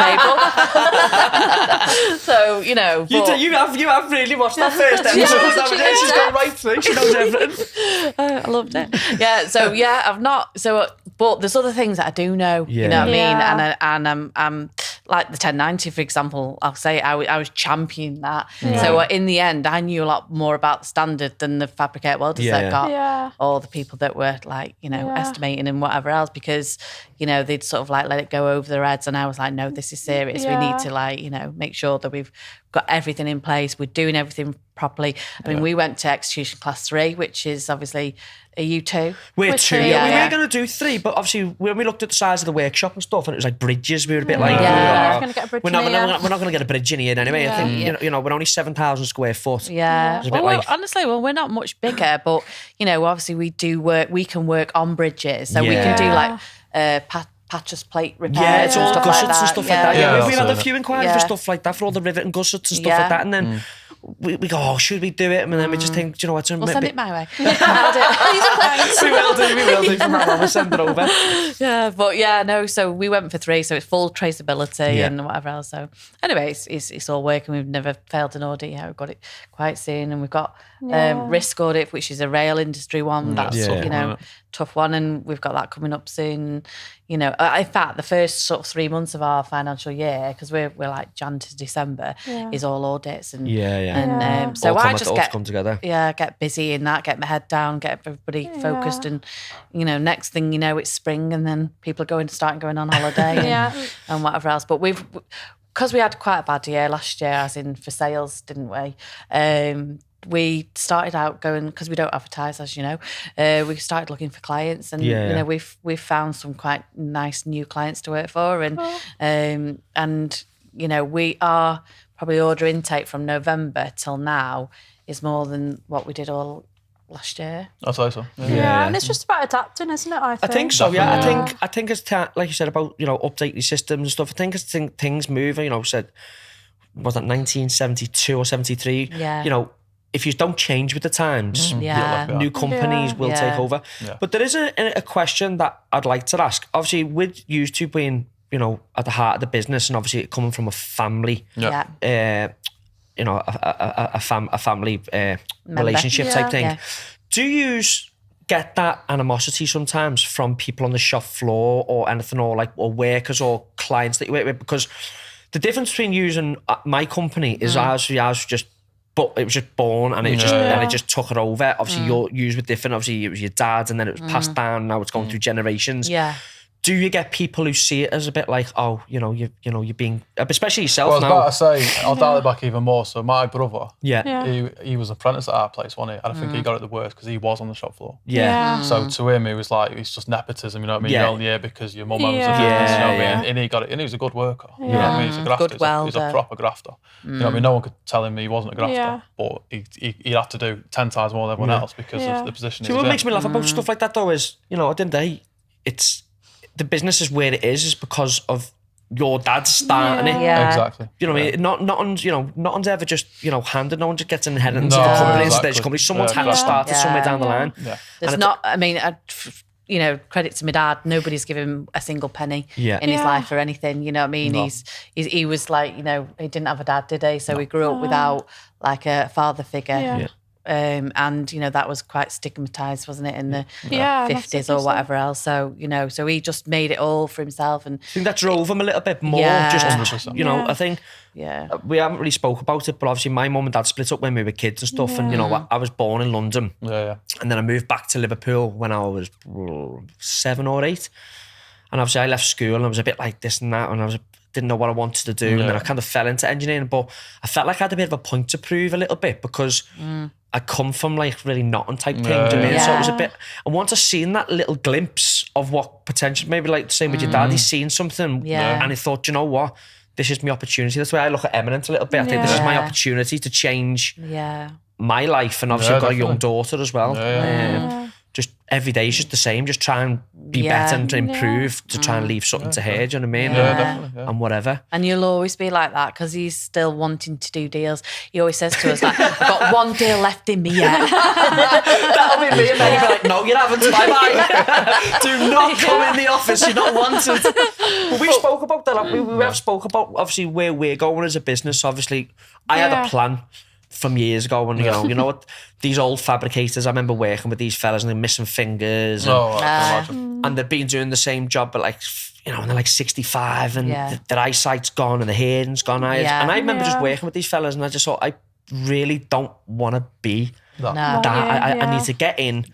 table. So you know, you have really watched that first episode. She's gone right through. She knows everything. I loved it. Yeah. So I've not. So but there's other things that I do know. You know what I mean? And I'm like the 1090, for example. I'll say I was championing that. So in the end, I knew a lot more about the standard than the fabricator welders that got, or the people that were like, you know, estimating and whatever else, because, you know, they'd sort of like let it go over their heads. And I was like, no, this is serious. We need to like, you know, make sure that we've got everything in place. We're doing everything properly. I mean, we went to execution class 3, which is obviously a U2. We're 2. We were going to do 3, but obviously when we looked at the size of the workshop and stuff, and it was like bridges, we were a bit like, we're not going to get a bridge in here anyway. I think you know we're only 7,000 square foot. Yeah. Honestly, we're not much bigger, but you know, obviously we do work. We can work on bridges, so we can do like patches plate repairs. Yeah, it's all stuff gussets like and stuff like that. Yeah, We've had a that's few inquiries for stuff like that, for all the rivet and gussets and stuff like that. And then we go, oh, should we do it? And then we just think, do you know what? We'll send it my way. we will do from now on. We'll send it over. Yeah, but so we went for 3, so it's full traceability and whatever else. So anyway, it's all working. We've never failed an audit yet. We've got it quite soon, and we've got risk audit, which is a rail industry one. That's tough one, and we've got that coming up soon. You know, in fact, the first sort of 3 months of our financial year, because we're like Jan to December, is all audits and and so I just come together. Get busy in that, get my head down, get everybody focused, and you know, next thing you know, it's spring, and then people are starting going on holiday and whatever else. But because we had quite a bad year last year, as in for sales, didn't we? We started out going, because we don't advertise, as you know, we started looking for clients, and you know, we've found some quite nice new clients to work for, and you know, we are probably order intake from November till now is more than what we did all last year. I'd say so. And it's just about adapting, isn't it? I think so. Yeah, I think it's like you said about, you know, updating systems and stuff. I think it's things move. You know, was that 1972 or 73? Yeah. You know, if you don't change with the times, new companies will take over. Yeah. But there is a question that I'd like to ask. Obviously, with you two being, you know, at the heart of the business, and obviously coming from a family, you know, a family relationship type thing. Yeah. Do you get that animosity sometimes from people on the shop floor or anything, or workers or clients that you work with? Because the difference between you and my company is ours just. But it was just born, and it just took it over. Obviously, your use were different. Obviously, it was your dad, and then it was passed down. Now it's going through generations. Yeah. Do you get people who see it as a bit like, oh, you're being, especially yourself now? Well, I was about to say, I'll dial it back even more. So my brother, he was an apprentice at our place, wasn't he? And I think he got it the worst because he was on the shop floor. Yeah. So to him, it was like, it's just nepotism, you know what I mean? You're only here because your mum owns the business, you know what I mean? And he got it, and he was a good worker. You know what I mean? He's a grafter. He's a proper grafter. You know what I mean? No one could tell him he wasn't a grafter, but he had to do 10 times more than everyone else because of the position he was in. What makes me laugh about stuff like that, though, is, you know, at the end of the day, it's, the business is where it is because of your dad starting it. Yeah. Exactly. You know what I mean? Nothing's ever just, you know, handed. No one just gets inheritance of the company, stage company. Someone's had to start it somewhere down the line. Yeah. There's not, I mean, you know, credit to my dad, nobody's given him a single penny in his life or anything, you know what I mean? No. He was like, you know, he didn't have a dad, did he? So he grew up without like a father figure. Yeah. And you know, that was quite stigmatized, wasn't it, in the 50s or whatever else. So you know, so he just made it all for himself, and I think that drove him a little bit more. Just you know, I think we haven't really spoke about it, but obviously my mum and dad split up when we were kids and stuff. And you know, I was born in London, and then I moved back to Liverpool when I was 7 or 8, and obviously I left school and I was a bit like this and that, and didn't know what I wanted to do, and then I kind of fell into engineering, but I felt like I had a bit of a point to prove a little bit because I come from like really nothing type thing, do you know what I mean? So it was a bit, and once I seen that little glimpse of what potential, maybe like the same with your dad, he's seen something and he thought, you know what, this is my opportunity. That's why I look at Eminent a little bit. I think this is my opportunity to change my life, and obviously I've got a young daughter as well. Just every day is just the same, just try and be better and to improve, to try and leave something to her, do you know what I mean? Definitely. And whatever. And you'll always be like that because he's still wanting to do deals. He always says to us like, I've got one deal left in me yet. That'll be me, and then he'll be like, no, you haven't, bye-bye. Do not come in the office, you're not wanted. But we spoke about that, we have spoke about obviously where we're going as a business. Obviously, I had a plan from years ago, and you know what, these old fabricators, I remember working with these fellas and they're missing fingers and they've been doing the same job, but like, you know, and they're like 65 and their eyesight's gone and their hearing's gone. And I remember just working with these fellas, and I just thought, I really don't want to be that. I need to get in,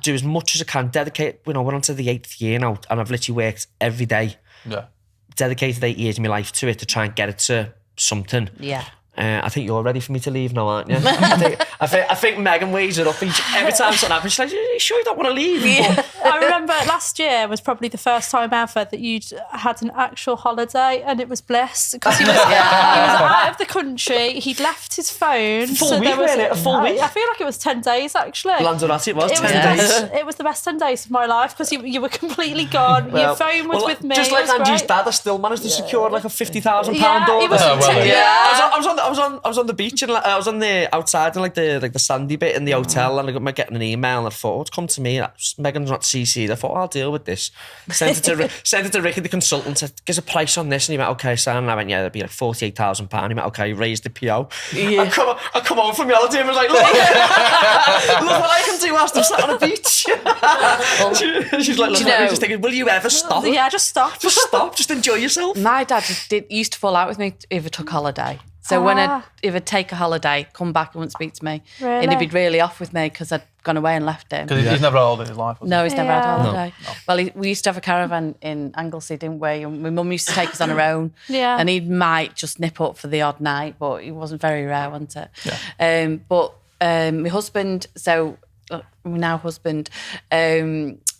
do as much as I can, dedicate, you know, we're on to the 8th year now, and I've literally worked every day, dedicated 8 years of my life to it to try and get it to something. I think you're ready for me to leave now, aren't you? I think Megan weighs it up every time something happens. She's like, "Are you sure you don't want to leave?" Yeah. I remember last year was probably the first time ever that you'd had an actual holiday, and it was bliss because he was out of the country. He'd left his phone. Full week, really? A full week? I feel like it was 10 days actually. Lanzarote, it was 10 days. It was the best 10 days of my life because you were completely gone. Your phone was with me. Just like Angie's dad, I still managed to secure like a £50,000 order. I was on the beach and I was on the outside in like the sandy bit in the hotel, and I got getting an email and I thought, it's come to me. Megan's not CC'd. I thought, I'll deal with this. Sent it to Ricky, the consultant, said, give us a price on this, and he went, okay, Sam. And I went, yeah, it'd be like £48,000. He went, okay, raised the PO. Yeah. I come home from the holiday and was like, look what I can do whilst I'm sat on a beach. She's like, just thinking, will you ever stop? Yeah, just stop. Just stop. Just enjoy yourself. My dad used to fall out with me if I took holiday. So if I'd take a holiday, come back, he wouldn't speak to me. Really? And he'd be really off with me because I'd gone away and left him. Because he's never had a holiday in his life. No, he's never had a holiday. No. Well, we used to have a caravan in Anglesey, didn't we? And my mum used to take us on her own. Yeah. And he might just nip up for the odd night, but it wasn't very rare, wasn't it? Yeah. But my husband, my now husband,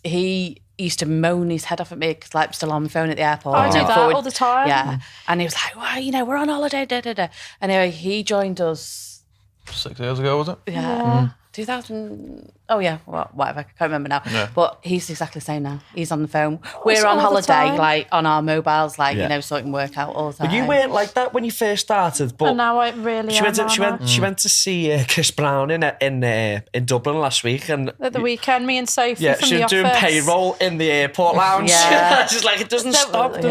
he used to moan his head off at me because I'm still on my phone at the airport. I do that all the time. Yeah. And he was like, well, we're on holiday, Anyway, he joined us 6 years ago, was it? Yeah. 2000. Oh yeah, whatever. I can't remember now. Yeah. But he's exactly the same now. He's on the phone. We're on holiday, like on our mobiles, sorting work out all the time. But you weren't like that when you first started. But and now I really am. She went to see Chris Brown in Dublin last week, and at the weekend, me and Sophie from the office. she was doing payroll in the airport lounge. Yeah. She's like, it doesn't stop. It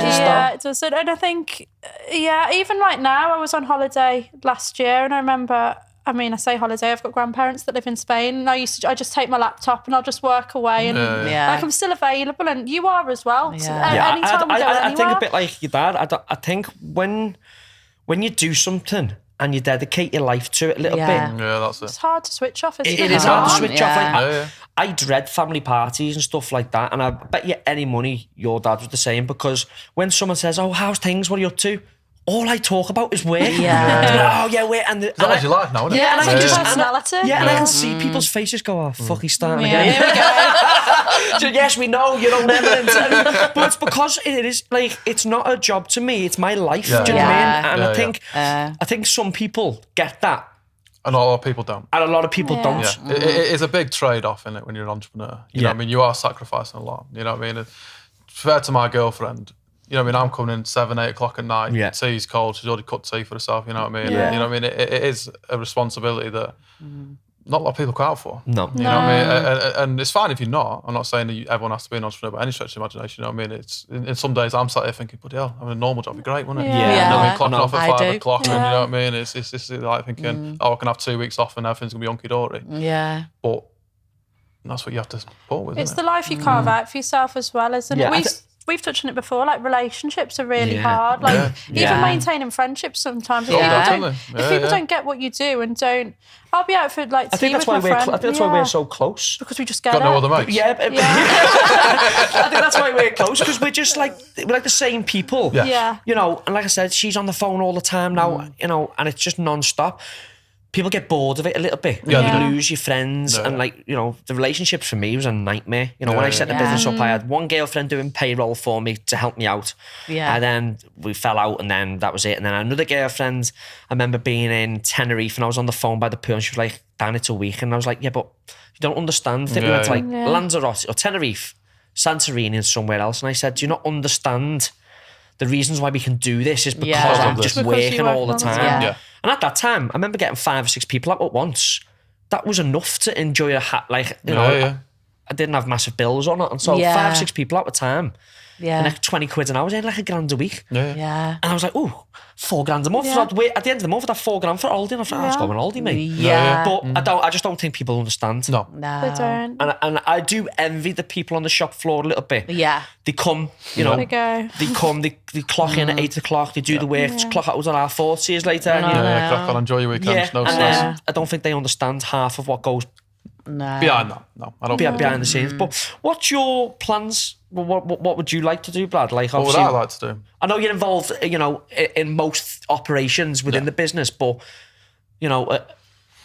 doesn't. And I think, even right now, I was on holiday last year, and I remember. I mean, I say holiday. I've got grandparents that live in Spain, and I just take my laptop and I'll just work away, and like I'm still available, and you are as well. Anytime we go anywhere. I think a bit like your dad. I think when you do something and you dedicate your life to it a little bit, that's it. It's hard to switch off. Isn't it? It is hard to switch off. Like, I dread family parties and stuff like that, and I bet you any money your dad was the same, because when someone says, "Oh, how's things? What are you up to?" all I talk about is work. Yeah. Oh, yeah, work. And that's your life now, isn't it? Yeah, and I can just personality. And I can see people's faces go, oh, fuck, he's starting again. Here we go. So, yes, we know you're on Eminent. But it's because it is, like, it's not a job to me, it's my life. Do you know what I mean? And I think some people get that. And a lot of people don't. And a lot of people don't. Yeah. It is a big trade-off, isn't it, when you're an entrepreneur? You know what I mean? You are sacrificing a lot. You know what I mean? Fair to my girlfriend, you know what I mean? I'm coming in 7, 8 o'clock at night. Tea's cold. She's already cut tea for herself. You know what I mean? You know what I mean? It is a responsibility that not a lot of people go out for. No. You know what I mean? And it's fine if you're not. I'm not saying that everyone has to be an entrepreneur by any stretch of imagination. You know what I mean? It's in some days I'm sat here thinking, bloody hell, having a normal job would be great, wouldn't it? Yeah. You know what I mean? Clocking off at 5 o'clock, and you know what I mean? It's just like thinking, I can have 2 weeks off and everything's gonna be hunky dory. Yeah. But that's what you have to put with. It's the life you carve out for yourself as well, isn't it? We've touched on it before, like relationships are really hard. Like even maintaining friendships sometimes. If people don't get what you do and don't, I'll be out for like tea with my friend. I think that's why we're so close. Because we just get got no other mates. I think that's why we're close, because we're just like, we're like the same people. Yeah. You know, and like I said, she's on the phone all the time now, you know, and it's just non-stop. People get bored of it a little bit. You lose your friends, and like, you know, the relationship for me was a nightmare. You know, when I set the business up, I had one girlfriend doing payroll for me to help me out. And then we fell out, and then that was it. And then another girlfriend, I remember being in Tenerife, and I was on the phone by the pool, and she was like, Dan, it's a week. And I was like, yeah, but you don't understand. I think we went to like Lanzarote or Tenerife, Santorini and somewhere else. And I said, do you not understand the reasons why we can do this is because I'm just working all the time. And at that time, I remember getting 5 or 6 people out at once. That was enough to enjoy I didn't have massive bills on it. And so 5 or 6 people out at a time. And like 20 quid an hour, I was in like £1,000 a week. And I was like, oh, £4,000 a month. So at the end of the month, I'd have £4,000 for holiday. And I was like, let's go on holiday, mate. But I just don't think people understand. No. They don't. And I do envy the people on the shop floor a little bit. They come, you know, they clock in at 8 o'clock, they do the work, clock out at our 40 years later. Crack on, enjoy your weekends. No stress. I don't think they understand half of what goes No. Behind that, no. I don't behind the scenes. But what's your plans? What would you like to do, Brad? Like, What would I like to do? I know you're involved, in most operations within the business, but,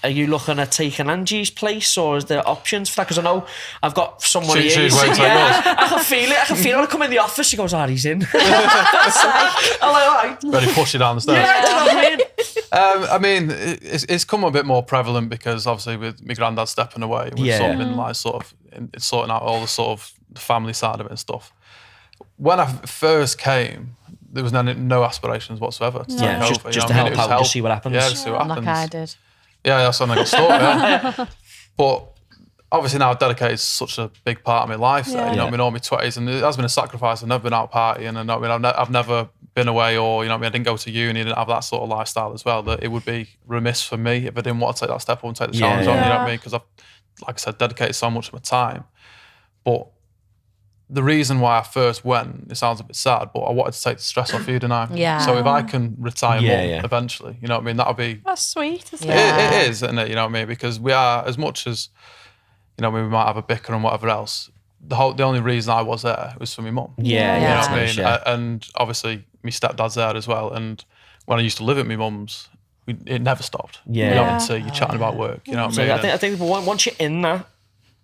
are you looking at taking Angie's place, or is there options for that? Because I know I've got someone here. She's waiting to take yours. I can feel it. When I come in the office, she goes, he's in. I'm like, all right. Ready to push you down the stairs. I mean, it's come a bit more prevalent because obviously with my granddad stepping away, we've sort of been like sorting out all the sort of the family side of it and stuff. When I first came, there was no aspirations whatsoever to take over. Just to help out, just see what happens. Yeah, just see what happens. Like I did. Yeah, that's when I got started. But obviously now I've dedicated such a big part of my life there. You know what I mean, all my 20s, and it has been a sacrifice. I've never been out partying, and I've never been away, or I didn't go to uni, I didn't have that sort of lifestyle as well. That it would be remiss for me if I didn't want to take that step up and take the challenge on. You know what I mean? Because I've, like I said, dedicated so much of my time. But the reason why I first went, it sounds a bit sad, but I wanted to take the stress off you, didn't I? Yeah. So if I can retire eventually, you know what I mean, that'll be... That's sweet, isn't it? It is, isn't it? You know what I mean? Because we are, as much as, we might have a bicker and whatever else, the only reason I was there was for my mum. Yeah, you know what I mean? And obviously, my stepdad's there as well. And when I used to live at my mum's, it never stopped. Yeah. You know, until you're chatting about work, you know what I mean? I think once you're in that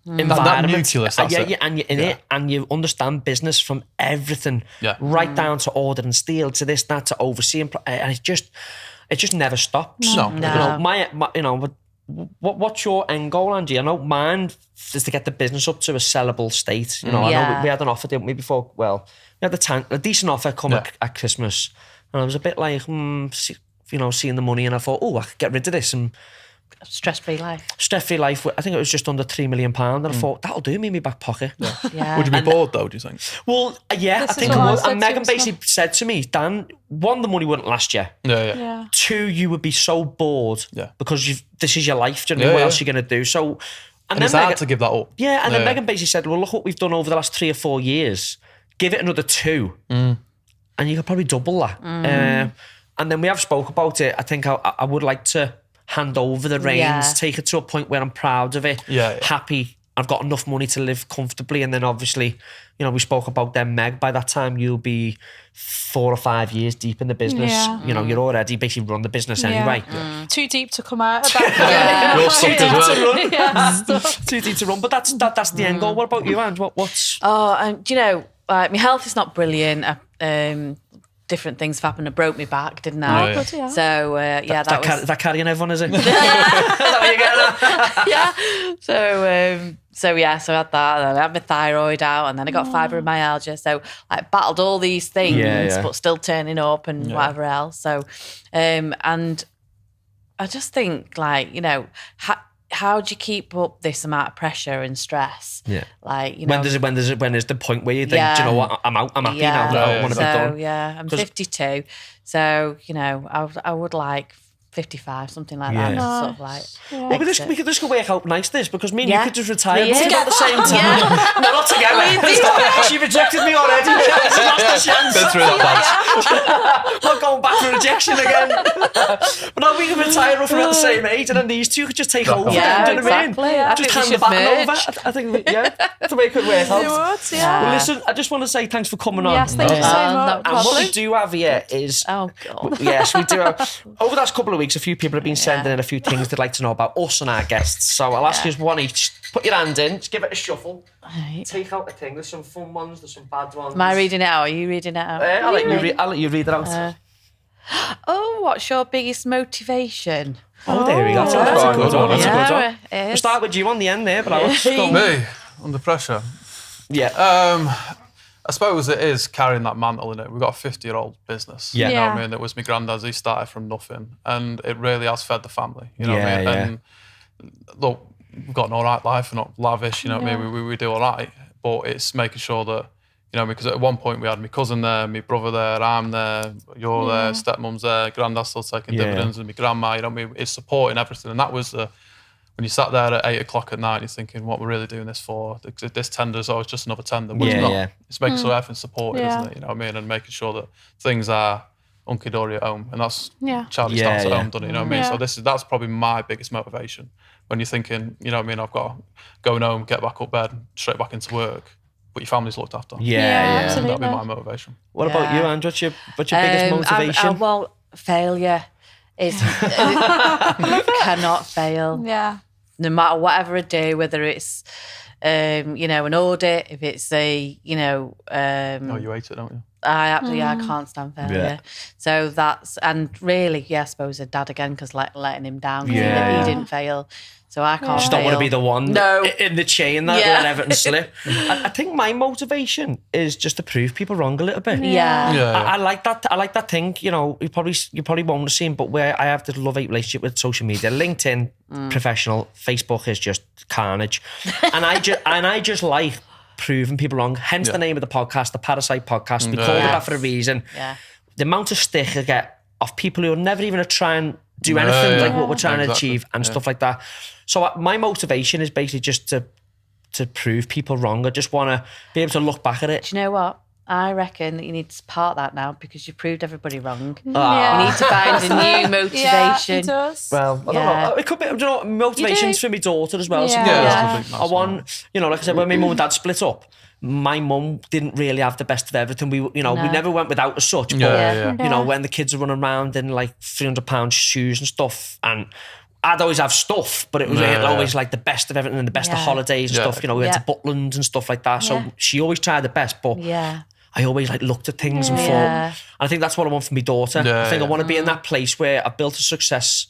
environment, that nucleus, that's it. and you're in it, and you understand business from everything, right down to ordering steel, to this, that, to overseeing, and it just never stops. No. What's your end goal, Angie? I know mine is to get the business up to a sellable state. I know we had an offer, didn't we, before? Well, we had a decent offer come at Christmas, and I was a bit like, seeing the money, and I thought, I could get rid of this and stress-free life. Stress-free life. I think it was just under £3 million, and I thought that'll do me in my back pocket. Yeah. Would you be bored though? Do you think? Well, yeah, I think I would. And Megan basically said to me, Dan, one, the money wouldn't last you. Yeah. Two, you would be so bored because this is your life. Do you know what else you're going to do? So, and it's hard to give that up. Yeah, and then Megan basically said, well, look what we've done over the last 3 or 4 years. Give it another 2, and you could probably double that. And then we have spoke about it. I think I would like to hand over the reins, take it to a point where I'm proud of it, happy, I've got enough money to live comfortably. And then obviously, we spoke about them, Meg, by that time you'll be 4 or 5 years deep in the business. You're already basically run the business anyway. Too deep to come out of that. You're stuck as well. Too deep to run, but that's the end goal. What about you, Ange? What's... my health is not brilliant. Different things have happened. I broke my back, didn't I? So that carrying everyone, is it? Is that what you're getting at? So I had that, and I had my thyroid out, and then I got fibromyalgia. So I battled all these things, but still turning up and whatever else. So, and I just think, how do you keep up this amount of pressure and stress? Yeah. When is the point where you think, do you know what, I'm out, I'm happy now, I want to be done. Yeah, I'm 52. So, I would like 55, something like that. Sort of like. Well, we could just go work out nice this, because me and you could just retire together at the same time. No, not together. She rejected me already. That's the chance. Been through that. Not going back for rejection again. But no, we can retire roughly at the same age, and then these two could just take over. Yeah, do you know what I mean? exactly. I Just think hand the baton over. I think, that's the way it could work out. It would, Well, listen, I just want to say thanks for coming on. Yes, thank you so much. And what we do have here is... Oh, God. Yes, we do have... Over the last couple of weeks, a few people have been sending in a few things they'd like to know about us and our guests. So I'll ask you one each. Put your hand in, just give it a shuffle. Right. Take out a thing. There's some fun ones, there's some bad ones. Am I reading it out? Are you reading it out? I'll let you read it out. What's your biggest motivation? There we go. That's a good one. That's a good one. It We'll is. start with you on the end there, but I'll go. Me, under pressure. Yeah. I suppose it is carrying that mantle in it. We've got a 50-year-old business. Yeah. You know what I mean? That was my granddad's. He started from nothing, and it really has fed the family. You know what I mean? And look, we've got an all right life. We're not lavish. You know what I mean? We do all right, but it's making sure that, because at one point we had my cousin there, my brother there, I'm there, you're there, stepmom's there, granddad's still taking dividends, and my grandma. You know what I mean? It's supporting everything, and that was when you sat there at 8 o'clock at night, you're thinking, what we're really doing this for? This tender's always just another tender. But it's not. It's making sure everything's supported, isn't it? You know what I mean? And making sure that things are hunky dory at home, and that's Yeah. Charlie Yeah, starts at yeah. home, doesn't he? You know what I mean? Yeah. So that's probably my biggest motivation when you're thinking, you know what I mean? I've got to go home, get back up bed, straight back into work, but your family's looked after. Yeah, absolutely. That'd be my motivation. What about you, Andrew? What's your biggest motivation? Well, failure is cannot fail. Yeah. No matter whatever I do, whether it's an audit, if it's a Oh, you hate it, don't you? I can't stand failure. Yeah. So that's, and really, I suppose a dad again, because letting him down. 'Cause Yeah. he didn't fail. So I can't Just don't want to be the one in the chain that let Everton slip. I think my motivation is just to prove people wrong a little bit. I like that. I like that thing. You know, you probably won't have seen, but where I have this love-hate relationship with social media, LinkedIn, professional, Facebook is just carnage, and I just like proving people wrong. Hence the name of the podcast, the Parasite Podcast. We called it that for a reason. Yeah. The amount of stick I get of people who are never even try and do anything like what we're trying to achieve and stuff like that. So my motivation is basically just to prove people wrong. I just want to be able to look back at it. Do you know what? I reckon that you need to part that now because you've proved everybody wrong. Yeah. You need to find a new motivation. Yeah, he does. Well, I don't know. It could be, motivations for my daughter as well. Yeah. Sometimes I want, like I said, when my mum and dad split up, my mum didn't really have the best of everything. We never went without as such. But, when the kids are running around in like £300 shoes and stuff, and I'd always have stuff, but it was always like the best of everything and the best of holidays and stuff. We went to Butland and stuff like that. So she always tried the best, but I always looked at things and thought, and I think that's what I want for my daughter. I think I want to be in that place where I built a success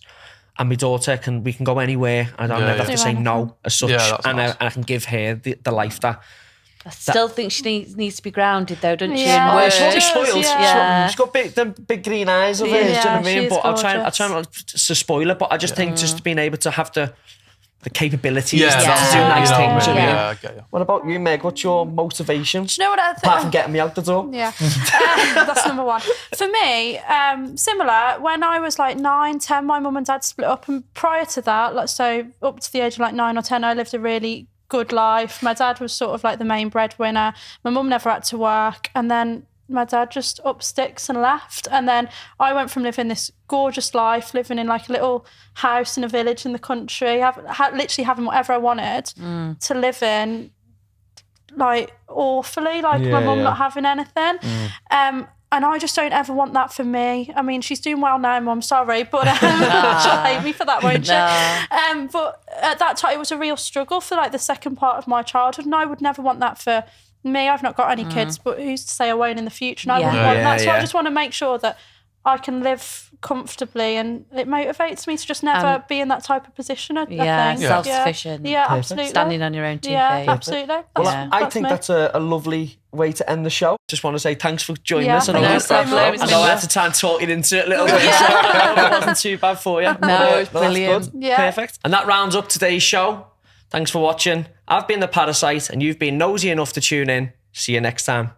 and my daughter we can go anywhere and I don't have to say no as such, and I can give her the life that. I still think she needs to be grounded though, doesn't she? Yeah. She's spoiled. Yeah. She's got big green eyes of hers, do you know what I mean? But I gorgeous. try not to spoil it, but I just think just being able to have the capabilities to do Yeah. nice things. Yeah. Yeah, I get you. What about you, Meg? What's your motivation? Do you know what I think? Apart from getting me out the door. Yeah, that's number one. For me, similar, when I was like 9, 10, my mum and dad split up. And prior to that, so up to the age of like 9 or 10, I lived a really good life. My dad was sort of like the main breadwinner. My mum never had to work. And then my dad just up sticks and left. And then I went from living this gorgeous life, living in like a little house in a village in the country, literally having whatever I wanted, to living like awfully, like my mum not having anything. And I just don't ever want that for me. I mean, she's doing well now, Mum, sorry, but she'll hate me for that, won't she? But at that time, it was a real struggle for like the second part of my childhood, and I would never want that for me. I've not got any kids, but who's to say I won't in the future? And I wouldn't want that. So I just want to make sure that I can live comfortably, and it motivates me to just never be in that type of position, I think. Self-sufficient. Yeah, absolutely. Standing on your own 2 feet. Yeah, absolutely. I think that's a lovely way to end the show. Just want to say thanks for joining us. I know no problem. I had to try and talk it into it a little bit, so it wasn't too bad for you. No, it's But that's brilliant. good. Yeah. Perfect. And that rounds up today's show. Thanks for watching. I've been the Parasite, and you've been nosy enough to tune in. See you next time.